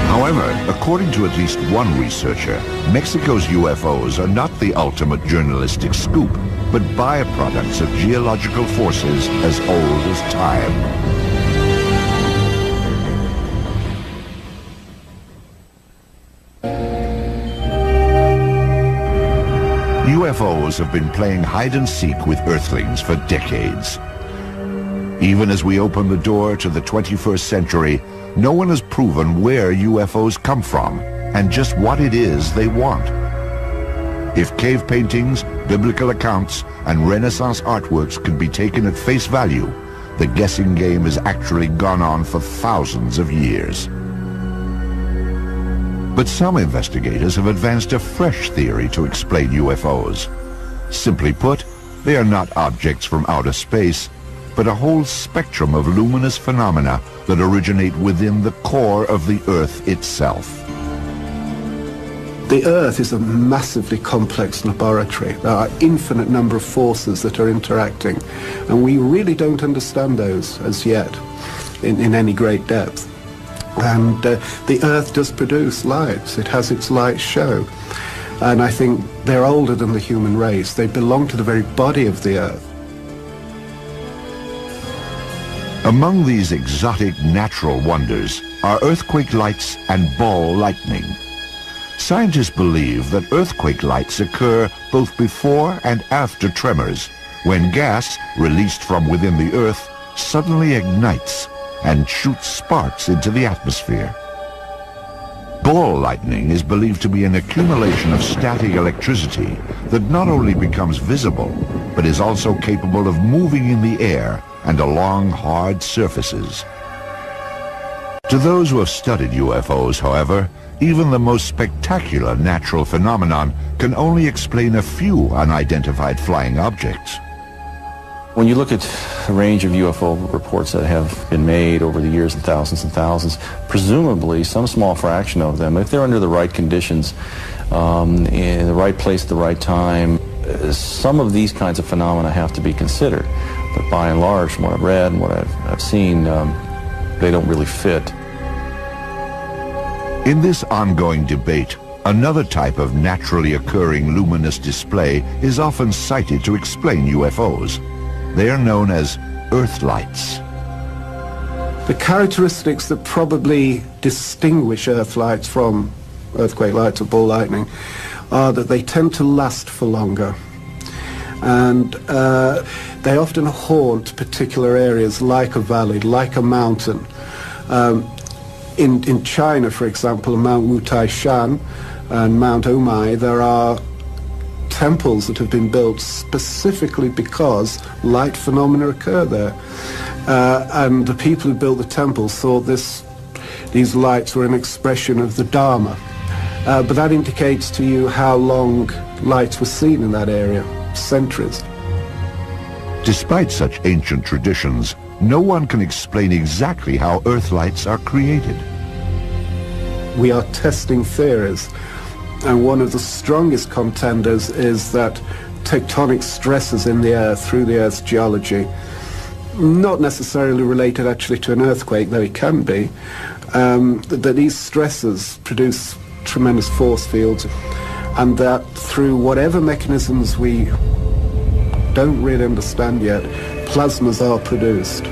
However, according to at least one researcher, Mexico's UFOs are not the ultimate journalistic scoop, but byproducts of geological forces as old as time. UFOs have been playing hide-and-seek with Earthlings for decades. Even as we open the door to the 21st century, no one has proven where UFOs come from and just what it is they want. If cave paintings, biblical accounts, and Renaissance artworks could be taken at face value, the guessing game has actually gone on for thousands of years. But some investigators have advanced a fresh theory to explain UFOs. Simply put, they are not objects from outer space, but a whole spectrum of luminous phenomena that originate within the core of the Earth itself. The Earth is a massively complex laboratory. There are an infinite number of forces that are interacting, and we really don't understand those as yet in any great depth. And the Earth does produce lights. It has its light show. And I think they're older than the human race. They belong to the very body of the Earth. Among these exotic natural wonders are earthquake lights and ball lightning. Scientists believe that earthquake lights occur both before and after tremors, when gas released from within the Earth suddenly ignites and shoots sparks into the atmosphere. Ball lightning is believed to be an accumulation of static electricity that not only becomes visible, but is also capable of moving in the air and along hard surfaces. To those who have studied UFOs, however, even the most spectacular natural phenomenon can only explain a few unidentified flying objects. When you look at the range of UFO reports that have been made over the years, and thousands, presumably some small fraction of them, if they're under the right conditions, in the right place at the right time, some of these kinds of phenomena have to be considered. But by and large, from what I've read and what I've seen, they don't really fit. In this ongoing debate, another type of naturally occurring luminous display is often cited to explain UFOs. They are known as Earth lights. The characteristics that probably distinguish Earth lights from earthquake lights or ball lightning are that they tend to last for longer. And they often haunt particular areas like a valley, like a mountain. In China, for example, Mount Wutai Shan and Mount Omai, there are temples that have been built specifically because light phenomena occur there. And the people who built the temples thought these lights were an expression of the Dharma. But that indicates to you how long lights were seen in that area, centuries. Despite such ancient traditions, no one can explain exactly how Earth lights are created. We are testing theories. And one of the strongest contenders is that tectonic stresses in the Earth through the Earth's geology, not necessarily related actually to an earthquake, though it can be, that these stresses produce tremendous force fields, and that through whatever mechanisms we don't really understand yet, plasmas are produced.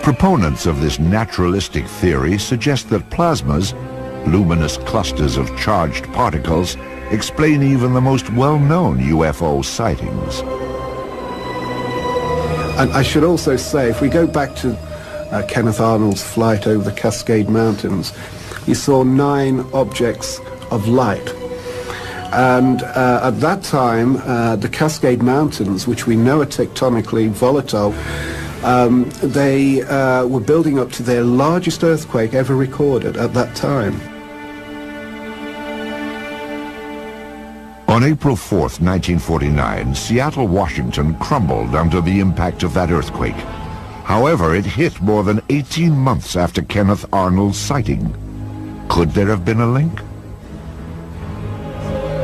Proponents of this naturalistic theory suggest that plasmas, luminous clusters of charged particles, explain even the most well-known UFO sightings. And I should also say, if we go back to Kenneth Arnold's flight over the Cascade Mountains, he saw 9 objects of light. And at that time, the Cascade Mountains, which we know are tectonically volatile, they were building up to their largest earthquake ever recorded at that time. On April 4th, 1949, Seattle, Washington crumbled under the impact of that earthquake. However, it hit more than 18 months after Kenneth Arnold's sighting. Could there have been a link?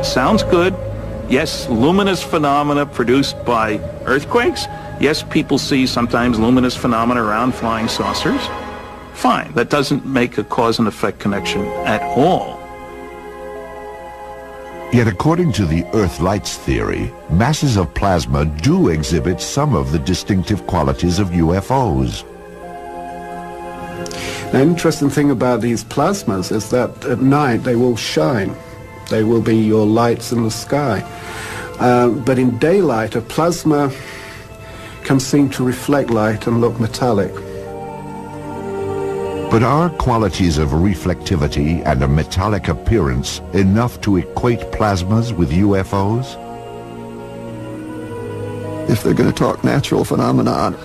Sounds good. Yes, luminous phenomena produced by earthquakes. Yes, people see sometimes luminous phenomena around flying saucers. Fine, that doesn't make a cause and effect connection at all. Yet according to the Earth lights theory, masses of plasma do exhibit some of the distinctive qualities of UFOs. The interesting thing about these plasmas is that at night they will shine. They will be your lights in the sky. But in daylight, a plasma can seem to reflect light and look metallic. But are qualities of reflectivity and a metallic appearance enough to equate plasmas with UFOs? If they're going to talk natural phenomenon,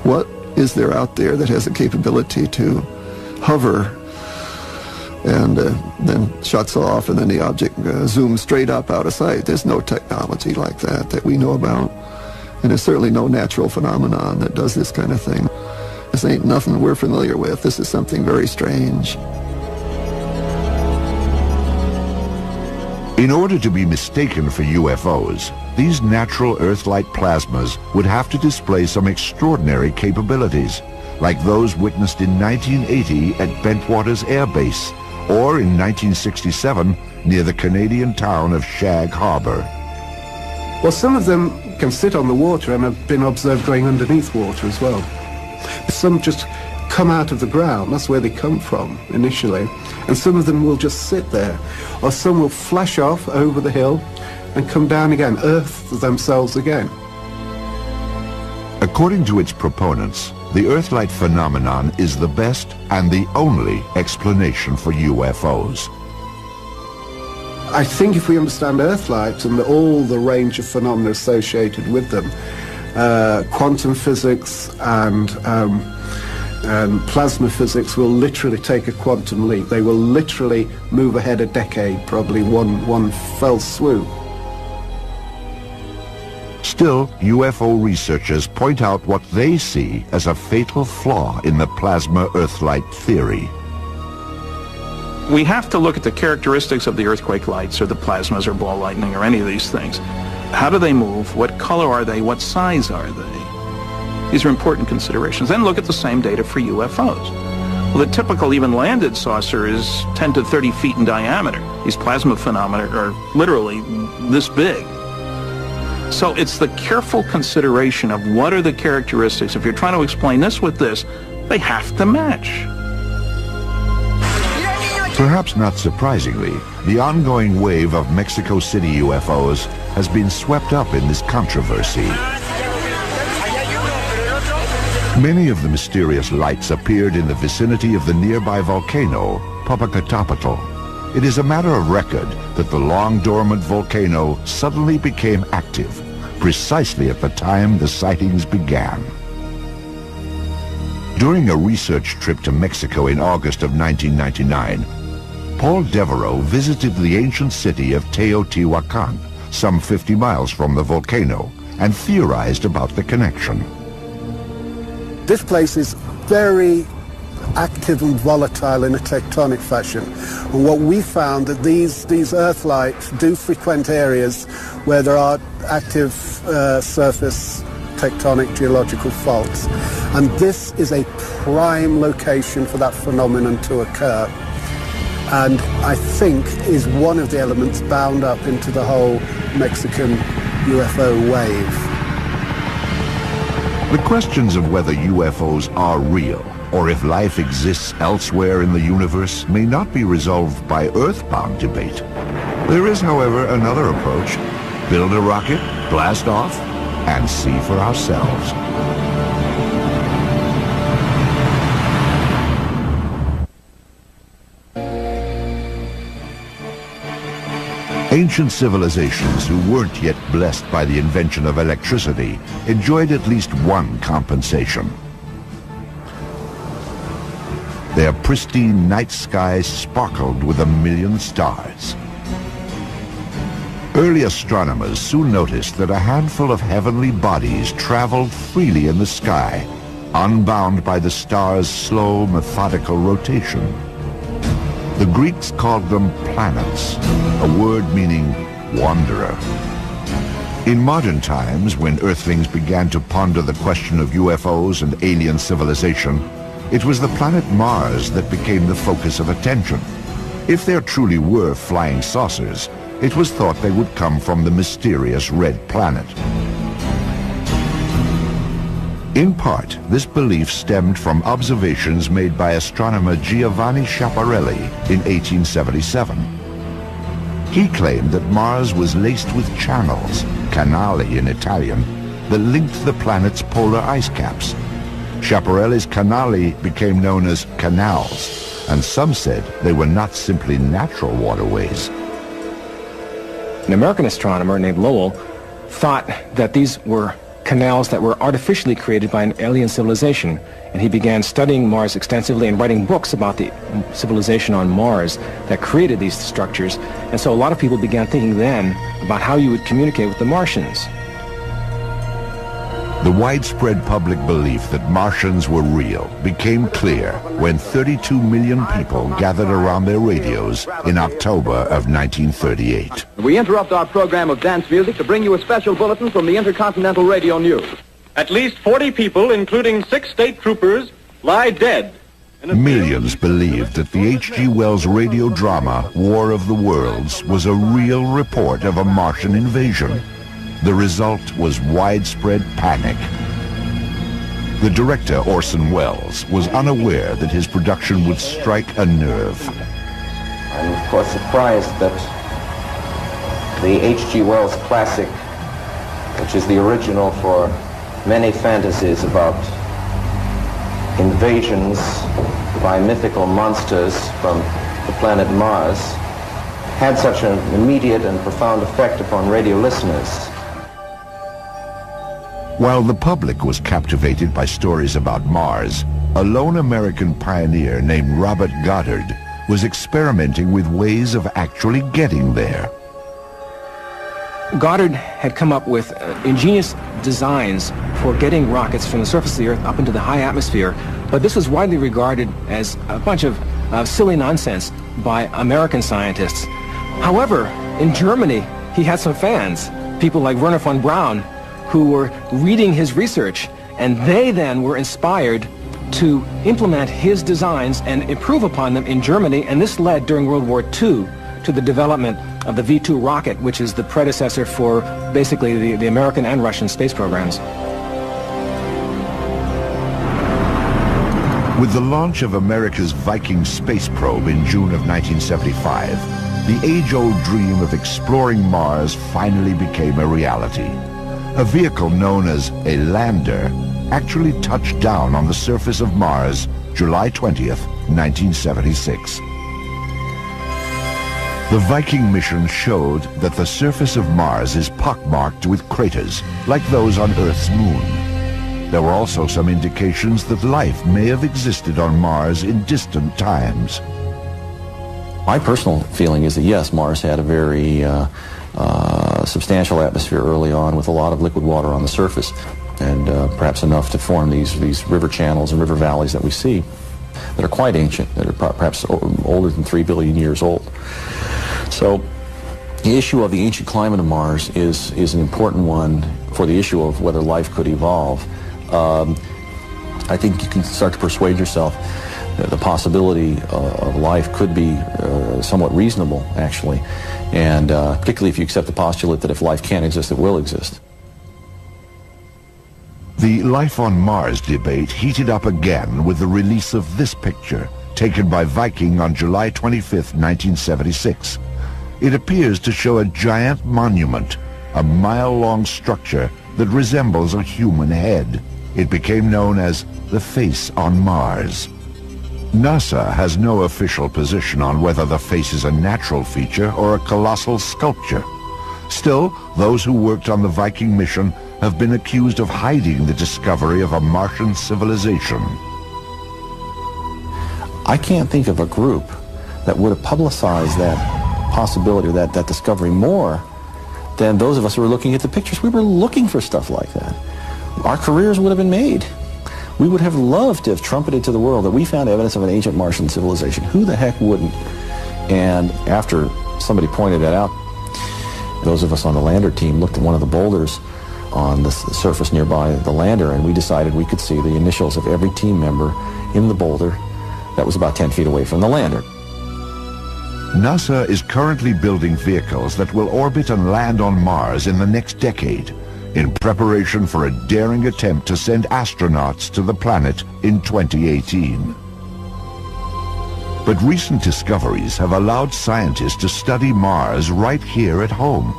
what is there out there that has the capability to hover and then shuts off and then the object zooms straight up out of sight? There's no technology like that we know about. And there's certainly no natural phenomenon that does this kind of thing. This ain't nothing we're familiar with. This is something very strange. In order to be mistaken for UFOs, these natural Earth-light plasmas would have to display some extraordinary capabilities, like those witnessed in 1980 at Bentwaters Air Base, or in 1967 near the Canadian town of Shag Harbor. Well, some of them can sit on the water and have been observed going underneath water as well. Some just come out of the ground, that's where they come from initially, and some of them will just sit there, or some will flash off over the hill and come down again, earth themselves again. According to its proponents, the Earthlight phenomenon is the best and the only explanation for UFOs. I think if we understand Earthlight and all the range of phenomena associated with them, quantum physics and plasma physics will literally take a quantum leap. They will literally move ahead a decade, probably one fell swoop. Still, UFO researchers point out what they see as a fatal flaw in the plasma Earthlight theory. We have to look at the characteristics of the earthquake lights or the plasmas or ball lightning or any of these things. How do they move? What color are they? What size are they? These are important considerations. Then look at the same data for UFOs. Well, the typical even landed saucer is 10 to 30 feet in diameter. These plasma phenomena are literally this big. So it's the careful consideration of what are the characteristics. If you're trying to explain this with this, they have to match. Perhaps not surprisingly, the ongoing wave of Mexico City UFOs has been swept up in this controversy. Many of the mysterious lights appeared in the vicinity of the nearby volcano, Popocatépetl. It is a matter of record that the long-dormant volcano suddenly became active, precisely at the time the sightings began. During a research trip to Mexico in August of 1999, Paul Devereaux visited the ancient city of Teotihuacan, some 50 miles from the volcano, and theorized about the connection. This place is very active and volatile in a tectonic fashion. And what we found that these earthlights do frequent areas where there are active surface tectonic geological faults. And this is a prime location for that phenomenon to occur. And I think is one of the elements bound up into the whole Mexican UFO wave. The questions of whether UFOs are real or if life exists elsewhere in the universe may not be resolved by earthbound debate. There is, however, another approach. Build a rocket, blast off, and see for ourselves. Ancient civilizations who weren't yet blessed by the invention of electricity enjoyed at least one compensation. Their pristine night skies sparkled with 1,000,000 stars. Early astronomers soon noticed that a handful of heavenly bodies traveled freely in the sky, unbound by the stars' slow, methodical rotation. The Greeks called them planets, a word meaning wanderer. In modern times, when Earthlings began to ponder the question of UFOs and alien civilization, it was the planet Mars that became the focus of attention. If there truly were flying saucers, it was thought they would come from the mysterious red planet. In part, this belief stemmed from observations made by astronomer Giovanni Schiaparelli in 1877. He claimed that Mars was laced with channels, canali in Italian, that linked the planet's polar ice caps. Schiaparelli's canali became known as canals, and some said they were not simply natural waterways. An American astronomer named Lowell thought that these were canals that were artificially created by an alien civilization, and he began studying Mars extensively and writing books about the civilization on Mars that created these structures. And so a lot of people began thinking then about how you would communicate with the Martians. The widespread public belief that Martians were real became clear when 32 million people gathered around their radios in October of 1938. We interrupt our program of dance music to bring you a special bulletin from the Intercontinental Radio News. At least 40 people, including 6 state troopers, lie dead. Millions believed that the H.G. Wells radio drama War of the Worlds was a real report of a Martian invasion. The result was widespread panic. The director, Orson Welles, was unaware that his production would strike a nerve. I'm of course surprised that the H.G. Wells classic, which is the original for many fantasies about invasions by mythical monsters from the planet Mars had such an immediate and profound effect upon radio listeners. While the public was captivated by stories about Mars, a lone American pioneer named Robert Goddard was experimenting with ways of actually getting there. Goddard had come up with ingenious designs for getting rockets from the surface of the Earth up into the high atmosphere, but this was widely regarded as a bunch of silly nonsense by American scientists. However, in Germany, he had some fans, people like Werner von Braun, who were reading his research, and they then were inspired to implement his designs and improve upon them in Germany, and this led during World War II to the development of the V-2 rocket, which is the predecessor for basically the American and Russian space programs. With the launch of America's Viking space probe in June of 1975, the age-old dream of exploring Mars finally became a reality. A vehicle known as a lander actually touched down on the surface of Mars July 20th, 1976. The Viking mission showed that the surface of Mars is pockmarked with craters, like those on Earth's moon. There were also some indications that life may have existed on Mars in distant times. My personal feeling is that yes, Mars had a very substantial atmosphere early on with a lot of liquid water on the surface, and perhaps enough to form these river channels and river valleys that we see that are quite ancient, that are perhaps older than 3 billion years old. So the issue of the ancient climate of Mars is an important one for the issue of whether life could evolve. I think you can start to persuade yourself that the possibility of life could be somewhat reasonable, actually, and particularly if you accept the postulate that if life can't exist, it will exist. The life on Mars debate heated up again with the release of this picture, taken by Viking on July 25th, 1976. It appears to show a giant monument, a mile-long structure that resembles a human head. It became known as the face on Mars. NASA has no official position on whether the face is a natural feature or a colossal sculpture. Still, those who worked on the Viking mission have been accused of hiding the discovery of a Martian civilization. I can't think of a group that would have publicized that possibility or that discovery more than those of us who were looking at the pictures. We were looking for stuff like that. Our careers would have been made. We would have loved to have trumpeted to the world that we found evidence of an ancient Martian civilization. Who the heck wouldn't? And after somebody pointed that out, those of us on the lander team looked at one of the boulders on the surface nearby the lander, and we decided we could see the initials of every team member in the boulder that was about 10 feet away from the lander. NASA is currently building vehicles that will orbit and land on Mars in the next decade, in preparation for a daring attempt to send astronauts to the planet in 2018. But recent discoveries have allowed scientists to study Mars right here at home.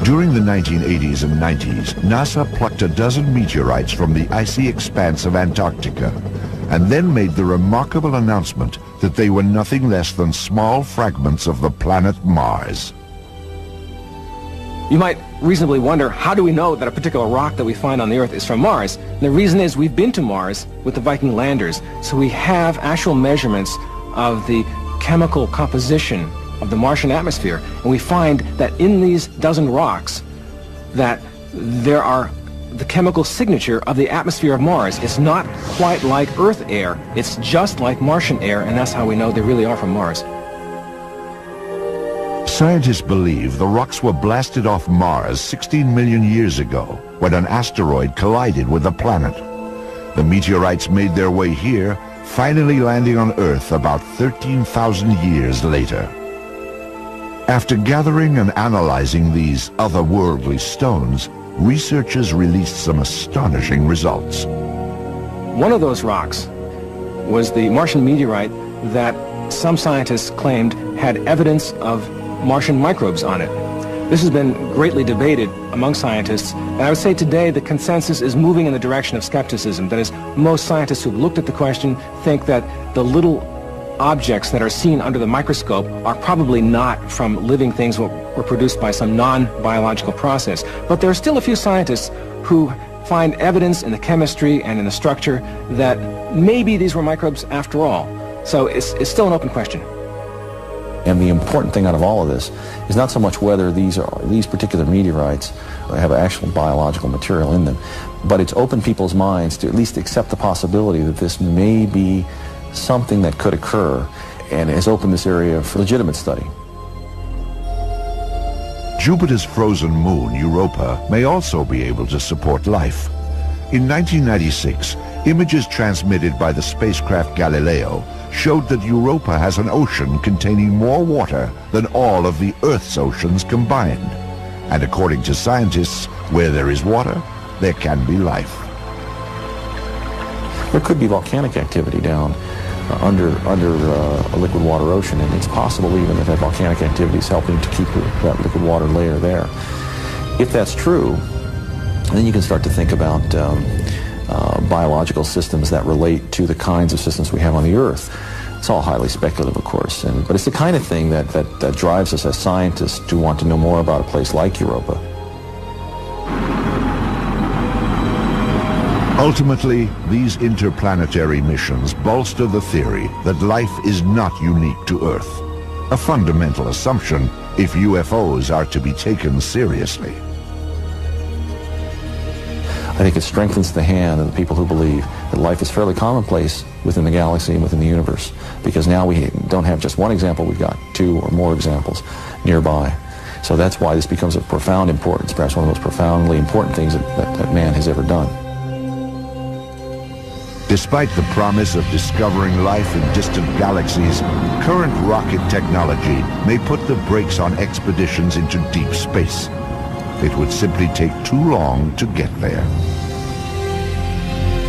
During the 1980s and 90s, NASA plucked a dozen meteorites from the icy expanse of Antarctica, and then made the remarkable announcement that they were nothing less than small fragments of the planet Mars. You might reasonably wonder, how do we know that a particular rock that we find on the Earth is from Mars? And the reason is we've been to Mars with the Viking landers, so we have actual measurements of the chemical composition of the Martian atmosphere, and we find that in these dozen rocks that there are the chemical signature of the atmosphere of Mars. It's not quite like Earth air, it's just like Martian air, and that's how we know they really are from Mars. Scientists believe the rocks were blasted off Mars 16 million years ago when an asteroid collided with the planet. The meteorites made their way here, finally landing on Earth about 13,000 years later. After gathering and analyzing these otherworldly stones, researchers released some astonishing results. One of those rocks was the Martian meteorite that some scientists claimed had evidence of Martian microbes on it. This has been greatly debated among scientists, and I would say today the consensus is moving in the direction of skepticism. That is, most scientists who've looked at the question think that the little objects that are seen under the microscope are probably not from living things that were produced by some non-biological process. But there are still a few scientists who find evidence in the chemistry and in the structure that maybe these were microbes after all. So it's still an open question. And the important thing out of all of this is not so much whether these particular meteorites have actual biological material in them, but it's opened people's minds to at least accept the possibility that this may be something that could occur, and has opened this area for legitimate study. Jupiter's frozen moon, Europa, may also be able to support life. In 1996, images transmitted by the spacecraft Galileo showed that Europa has an ocean containing more water than all of the Earth's oceans combined. And according to scientists, where there is water, there can be life. There could be volcanic activity down under a liquid water ocean, and it's possible even that volcanic activity is helping to keep that liquid water layer there. If that's true, then you can start to think about biological systems that relate to the kinds of systems we have on the Earth. It's all highly speculative, of course, but it's the kind of thing that drives us as scientists to want to know more about a place like Europa. Ultimately, these interplanetary missions bolster the theory that life is not unique to Earth, a fundamental assumption if UFOs are to be taken seriously. I think it strengthens the hand of the people who believe that life is fairly commonplace within the galaxy and within the universe, because now we don't have just one example, we've got two or more examples nearby. So that's why this becomes of profound importance, perhaps one of the most profoundly important things that man has ever done. Despite the promise of discovering life in distant galaxies, current rocket technology may put the brakes on expeditions into deep space. It would simply take too long to get there.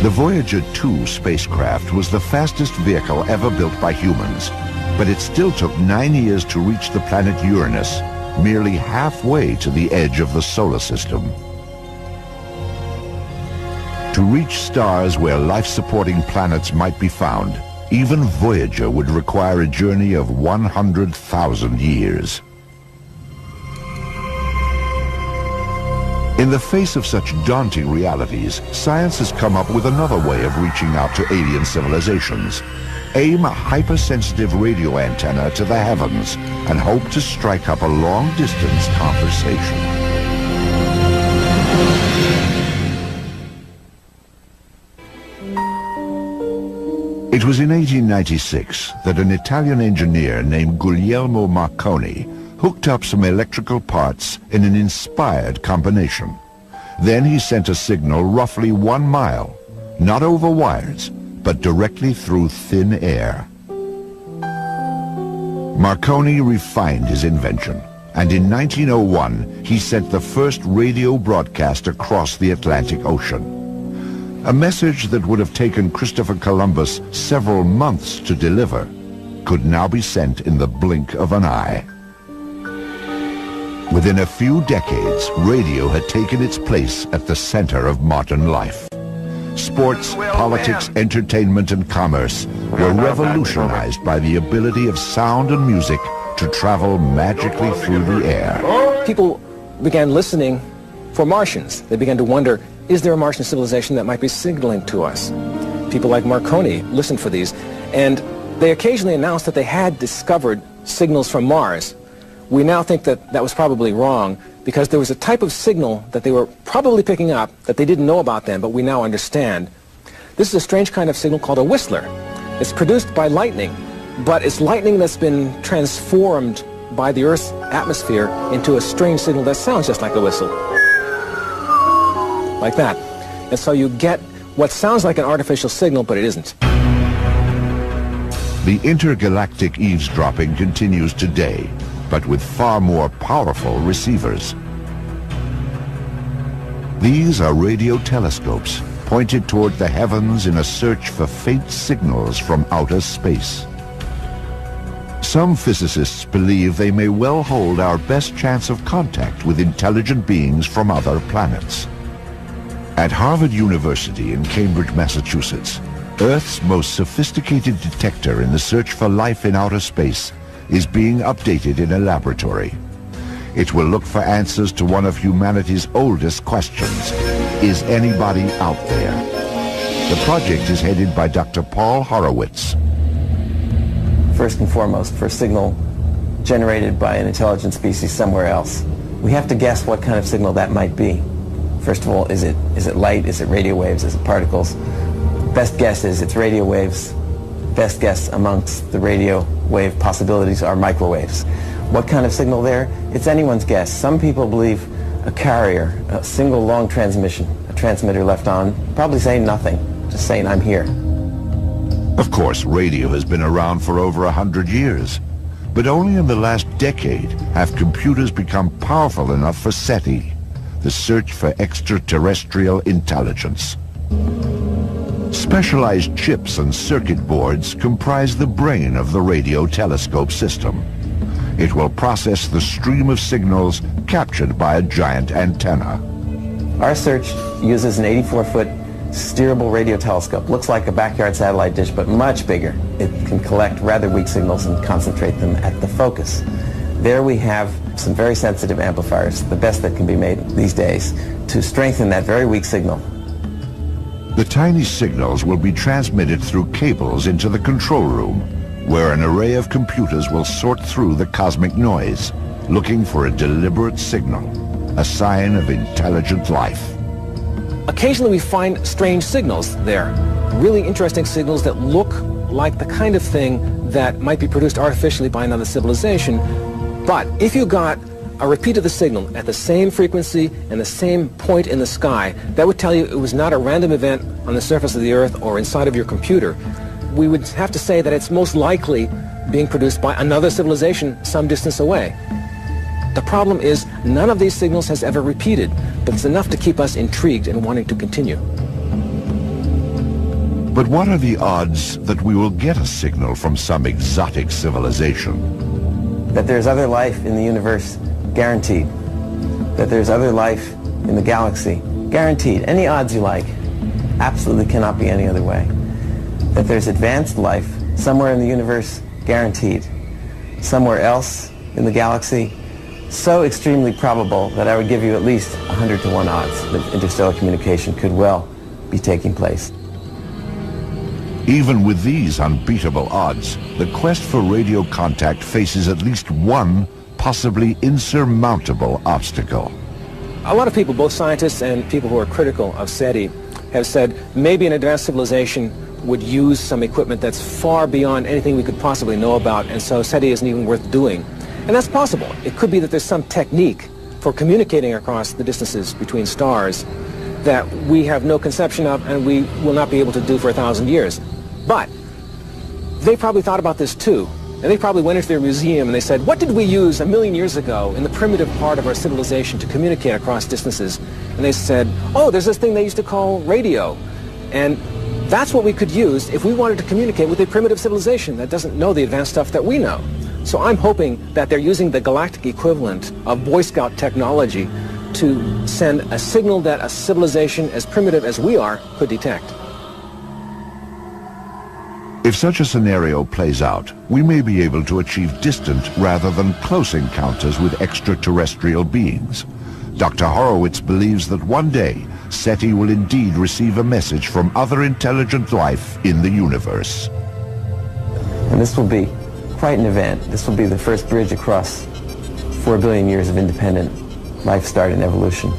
The Voyager 2 spacecraft was the fastest vehicle ever built by humans, but it still took 9 years to reach the planet Uranus, merely halfway to the edge of the solar system. To reach stars where life-supporting planets might be found, even Voyager would require a journey of 100,000 years. In the face of such daunting realities, science has come up with another way of reaching out to alien civilizations. Aim a hypersensitive radio antenna to the heavens and hope to strike up a long-distance conversation. It was in 1896 that an Italian engineer named Guglielmo Marconi hooked up some electrical parts in an inspired combination. Then he sent a signal roughly 1 mile, not over wires, but directly through thin air. Marconi refined his invention, and in 1901 he sent the first radio broadcast across the Atlantic Ocean. A message that would have taken Christopher Columbus several months to deliver could now be sent in the blink of an eye. Within a few decades, radio had taken its place at the center of modern life. Sports, politics, entertainment, and commerce were revolutionized by the ability of sound and music to travel magically through the air. People began listening for Martians. They began to wonder, is there a Martian civilization that might be signaling to us? People like Marconi listened for these, and they occasionally announced that they had discovered signals from Mars. We now think that that was probably wrong, because there was a type of signal that they were probably picking up that they didn't know about then, but we now understand. This is a strange kind of signal called a whistler. It's produced by lightning, but it's lightning that's been transformed by the Earth's atmosphere into a strange signal that sounds just like a whistle. Like that. And so you get what sounds like an artificial signal, but it isn't. The intergalactic eavesdropping continues today, but with far more powerful receivers. These are radio telescopes pointed toward the heavens in a search for faint signals from outer space. Some physicists believe they may well hold our best chance of contact with intelligent beings from other planets. At Harvard University in Cambridge, Massachusetts, Earth's most sophisticated detector in the search for life in outer space is being updated in a laboratory. It will look for answers to one of humanity's oldest questions. Is anybody out there? The project is headed by Dr. Paul Horowitz. First and foremost, for a signal generated by an intelligent species somewhere else, we have to guess what kind of signal that might be. First of all, is it light? Is it radio waves? Is it particles? Best guess is it's radio waves. Best guess amongst the radio wave possibilities are microwaves. What kind of signal there? It's anyone's guess. Some people believe a carrier, a single long transmission, a transmitter left on, probably saying nothing, just saying I'm here. Of course, radio has been around for over 100 years, but only in the last decade have computers become powerful enough for SETI, the search for extraterrestrial intelligence. Specialized chips and circuit boards comprise the brain of the radio telescope system. It will process the stream of signals captured by a giant antenna. Our search uses an 84-foot steerable radio telescope. Looks like a backyard satellite dish, but much bigger. It can collect rather weak signals and concentrate them at the focus. There we have some very sensitive amplifiers, the best that can be made these days, to strengthen that very weak signal. The tiny signals will be transmitted through cables into the control room, where an array of computers will sort through the cosmic noise, looking for a deliberate signal, a sign of intelligent life. Occasionally we find strange signals there, really interesting signals that look like the kind of thing that might be produced artificially by another civilization. But if you got a repeat of the signal at the same frequency and the same point in the sky, that would tell you it was not a random event on the surface of the Earth or inside of your computer. We would have to say that it's most likely being produced by another civilization some distance away. The problem is none of these signals has ever repeated, but it's enough to keep us intrigued and wanting to continue. But what are the odds that we will get a signal from some exotic civilization? That there's other life in the universe, guaranteed. That there's other life in the galaxy, guaranteed. Any odds you like, absolutely cannot be any other way. That there's advanced life somewhere in the universe, guaranteed. Somewhere else in the galaxy, so extremely probable that I would give you at least 100 to 1 odds that interstellar communication could well be taking place. Even with these unbeatable odds, the quest for radio contact faces at least one possibly insurmountable obstacle. A lot of people, both scientists and people who are critical of SETI, have said maybe an advanced civilization would use some equipment that's far beyond anything we could possibly know about, and so SETI isn't even worth doing. And that's possible. It could be that there's some technique for communicating across the distances between stars that we have no conception of and we will not be able to do for 1,000 years. But they probably thought about this too. And they probably went into their museum and they said, what did we use 1,000,000 years ago in the primitive part of our civilization to communicate across distances? And they said, oh, there's this thing they used to call radio. And that's what we could use if we wanted to communicate with a primitive civilization that doesn't know the advanced stuff that we know. So I'm hoping that they're using the galactic equivalent of Boy Scout technology to send a signal that a civilization as primitive as we are could detect. If such a scenario plays out, we may be able to achieve distant rather than close encounters with extraterrestrial beings. Dr. Horowitz believes that one day, SETI will indeed receive a message from other intelligent life in the universe. And this will be quite an event. This will be the first bridge across 4 billion years of independent life start and evolution.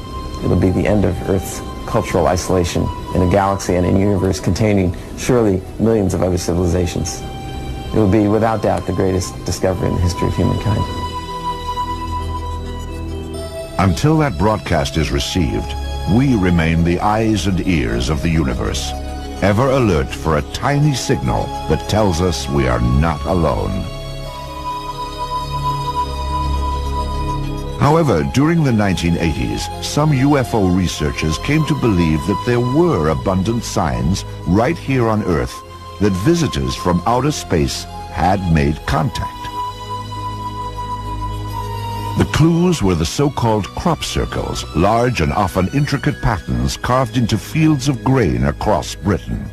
It'll be the end of Earth's cultural isolation in a galaxy and a universe containing surely millions of other civilizations. It will be, without doubt, the greatest discovery in the history of humankind. Until that broadcast is received, we remain the eyes and ears of the universe, ever alert for a tiny signal that tells us we are not alone. However, during the 1980s, some UFO researchers came to believe that there were abundant signs right here on Earth that visitors from outer space had made contact. The clues were the so-called crop circles, large and often intricate patterns carved into fields of grain across Britain.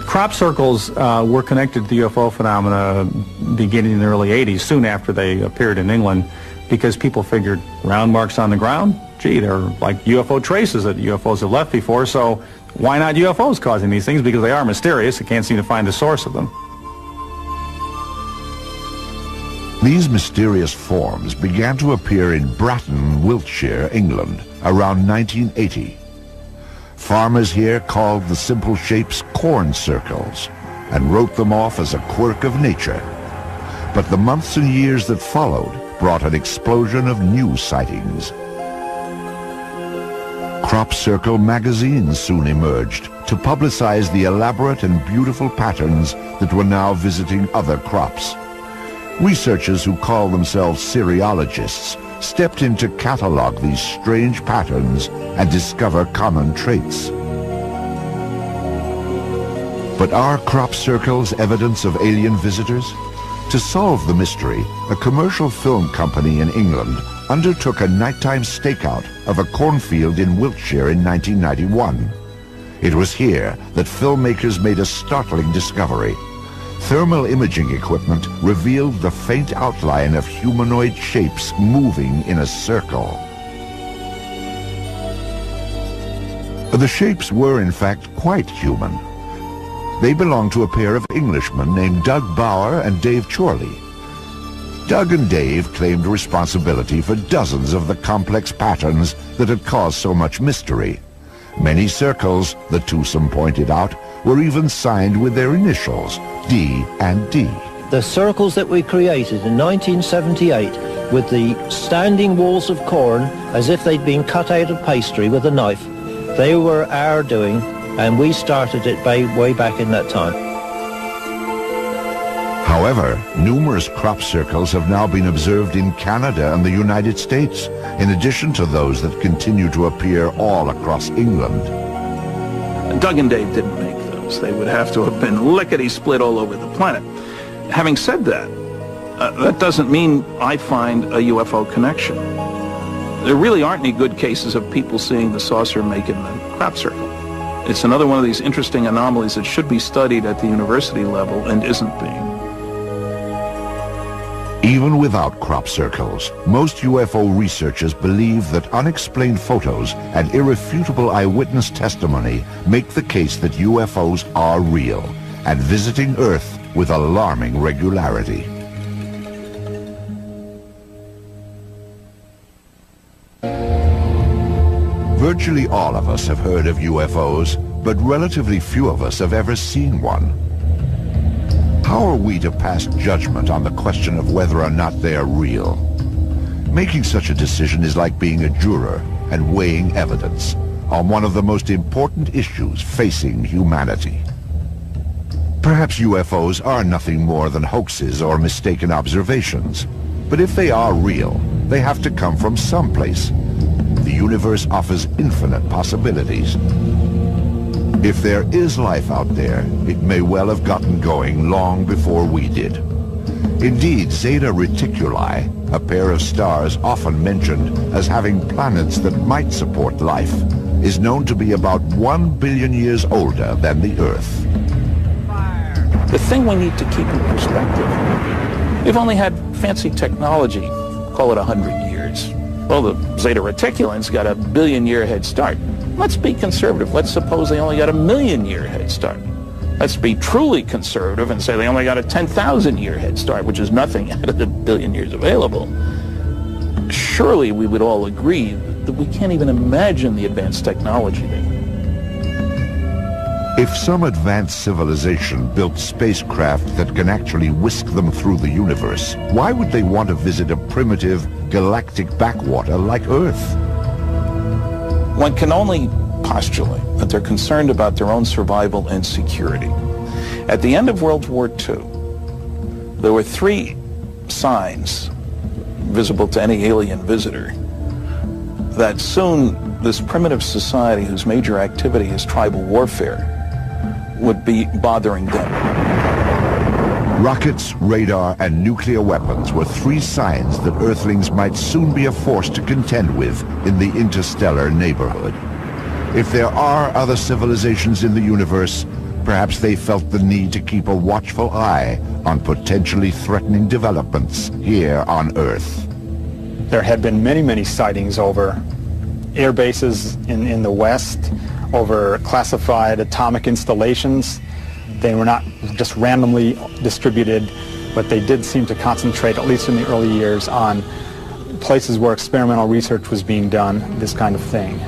Crop circles were connected to the UFO phenomena beginning in the early 80s, soon after they appeared in England, because people figured round marks on the ground, gee, they're like UFO traces that UFOs have left before, so why not UFOs causing these things? Because they are mysterious, they can't seem to find the source of them. These mysterious forms began to appear in Bratton, Wiltshire, England, around 1980. Farmers here called the simple shapes corn circles and wrote them off as a quirk of nature. But the months and years that followed brought an explosion of new sightings. Crop circle magazines soon emerged to publicize the elaborate and beautiful patterns that were now visiting other crops. Researchers who call themselves cereologists stepped in to catalog these strange patterns and discover common traits. But are crop circles evidence of alien visitors? To solve the mystery, a commercial film company in England undertook a nighttime stakeout of a cornfield in Wiltshire in 1991. It was here that filmmakers made a startling discovery. Thermal imaging equipment revealed the faint outline of humanoid shapes moving in a circle. The shapes were in fact quite human. They belonged to a pair of Englishmen named Doug Bauer and Dave Chorley. Doug and Dave claimed responsibility for dozens of the complex patterns that had caused so much mystery. Many circles, the twosome pointed out, were even signed with their initials, D and D. The circles that we created in 1978 with the standing walls of corn as if they'd been cut out of pastry with a knife, they were our doing, and we started it way back in that time. However, numerous crop circles have now been observed in Canada and the United States, in addition to those that continue to appear all across England. Doug and Dave didn't make those. They would have to have been lickety-split all over the planet. Having said that, that doesn't mean I find a UFO connection. There really aren't any good cases of people seeing the saucer making the crop circle. It's another one of these interesting anomalies that should be studied at the university level and isn't being. Even without crop circles, most UFO researchers believe that unexplained photos and irrefutable eyewitness testimony make the case that UFOs are real and visiting Earth with alarming regularity. Virtually all of us have heard of UFOs, but relatively few of us have ever seen one. How are we to pass judgment on the question of whether or not they are real? Making such a decision is like being a juror and weighing evidence on one of the most important issues facing humanity. Perhaps UFOs are nothing more than hoaxes or mistaken observations, but if they are real, they have to come from someplace. The universe offers infinite possibilities. If there is life out there, it may well have gotten going long before we did. Indeed, Zeta Reticuli, a pair of stars often mentioned as having planets that might support life, is known to be about 1 billion years older than the Earth. The thing we need to keep in perspective, we've only had fancy technology, call it 100 years. Well, the Zeta Reticulans got a billion-year head start. Let's be conservative. Let's suppose they only got a million-year head start. Let's be truly conservative and say they only got a 10,000-year head start, which is nothing out of the billion years available. Surely we would all agree that we can't even imagine the advanced technology there. If some advanced civilization built spacecraft that can actually whisk them through the universe, why would they want to visit a primitive galactic backwater like Earth? One can only postulate that they're concerned about their own survival and security. At the end of World War II, there were 3 signs visible to any alien visitor that soon this primitive society whose major activity is tribal warfare would be bothering them. Rockets, radar, and nuclear weapons were three signs that Earthlings might soon be a force to contend with in the interstellar neighborhood. If there are other civilizations in the universe, perhaps they felt the need to keep a watchful eye on potentially threatening developments here on Earth. There had been many, many sightings over air bases in the West, over classified atomic installations. They were not just randomly distributed, but they did seem to concentrate, at least in the early years, on places where experimental research was being done, this kind of thing.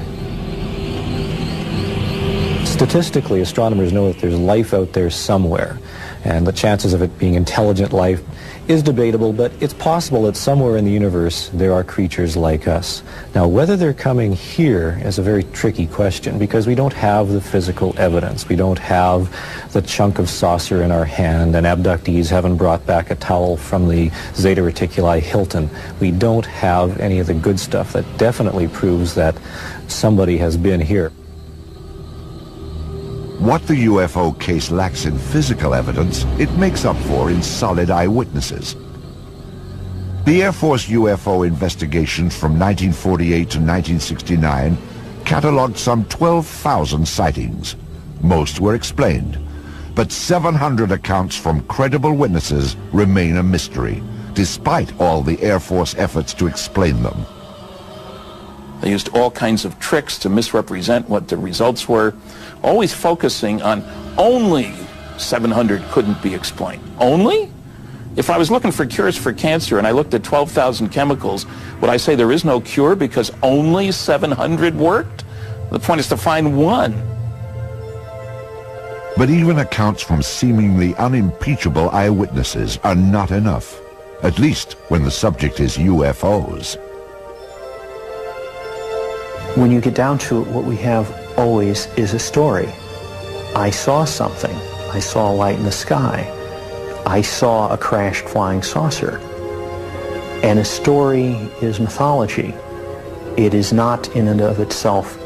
Statistically, astronomers know that there's life out there somewhere, and the chances of it being intelligent life is debatable, but it's possible that somewhere in the universe there are creatures like us. Now, whether they're coming here is a very tricky question because we don't have the physical evidence. We don't have the chunk of saucer in our hand, and abductees haven't brought back a towel from the Zeta Reticuli Hilton. We don't have any of the good stuff that definitely proves that somebody has been here. What the UFO case lacks in physical evidence, it makes up for in solid eyewitnesses. The Air Force UFO investigations from 1948 to 1969 cataloged some 12,000 sightings. Most were explained, but 700 accounts from credible witnesses remain a mystery, despite all the Air Force efforts to explain them. They used all kinds of tricks to misrepresent what the results were, always focusing on only 700 couldn't be explained. Only? If I was looking for cures for cancer and I looked at 12,000 chemicals, would I say there is no cure because only 700 worked? The point is to find one. But even accounts from seemingly unimpeachable eyewitnesses are not enough, at least when the subject is UFOs. When you get down to it, what we have always is a story. I saw something. I saw a light in the sky. I saw a crashed flying saucer. And a story is mythology. It is not in and of itself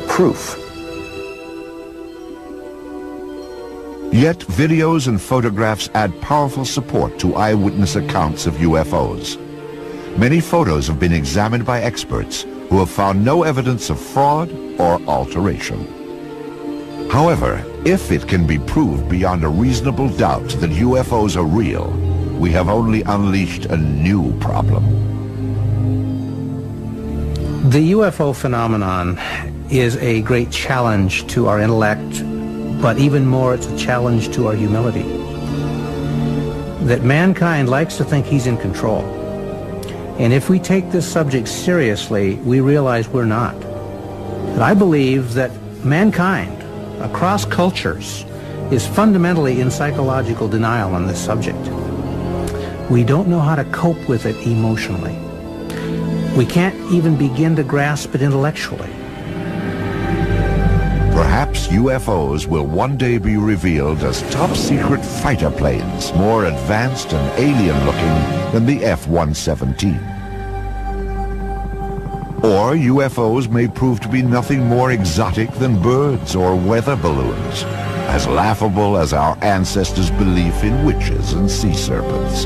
proof. Yet videos and photographs add powerful support to eyewitness accounts of UFOs. Many photos have been examined by experts who have found no evidence of fraud or alteration. However, if it can be proved beyond a reasonable doubt that UFOs are real, we have only unleashed a new problem. The UFO phenomenon is a great challenge to our intellect, but even more, it's a challenge to our humility. That mankind likes to think he's in control. And if we take this subject seriously, we realize we're not. And I believe that mankind, across cultures, is fundamentally in psychological denial on this subject. We don't know how to cope with it emotionally. We can't even begin to grasp it intellectually. Perhaps UFOs will one day be revealed as top-secret fighter planes, more advanced and alien-looking than the F-117. Or UFOs may prove to be nothing more exotic than birds or weather balloons, as laughable as our ancestors' belief in witches and sea serpents.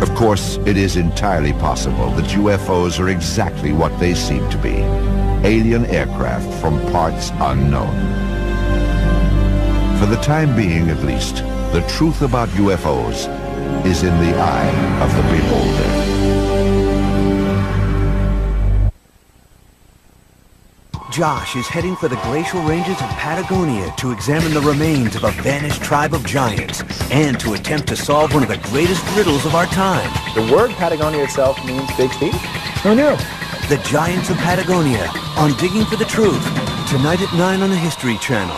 Of course, it is entirely possible that UFOs are exactly what they seem to be. Alien aircraft from parts unknown. For the time being, at least, the truth about UFOs is in the eye of the beholder. Josh is heading for the glacial ranges of Patagonia to examine the remains of a vanished tribe of giants and to attempt to solve one of the greatest riddles of our time. The word Patagonia itself means big feet? Who knew? The Giants of Patagonia on Digging for the Truth, tonight at 9 on the History Channel.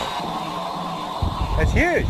That's huge.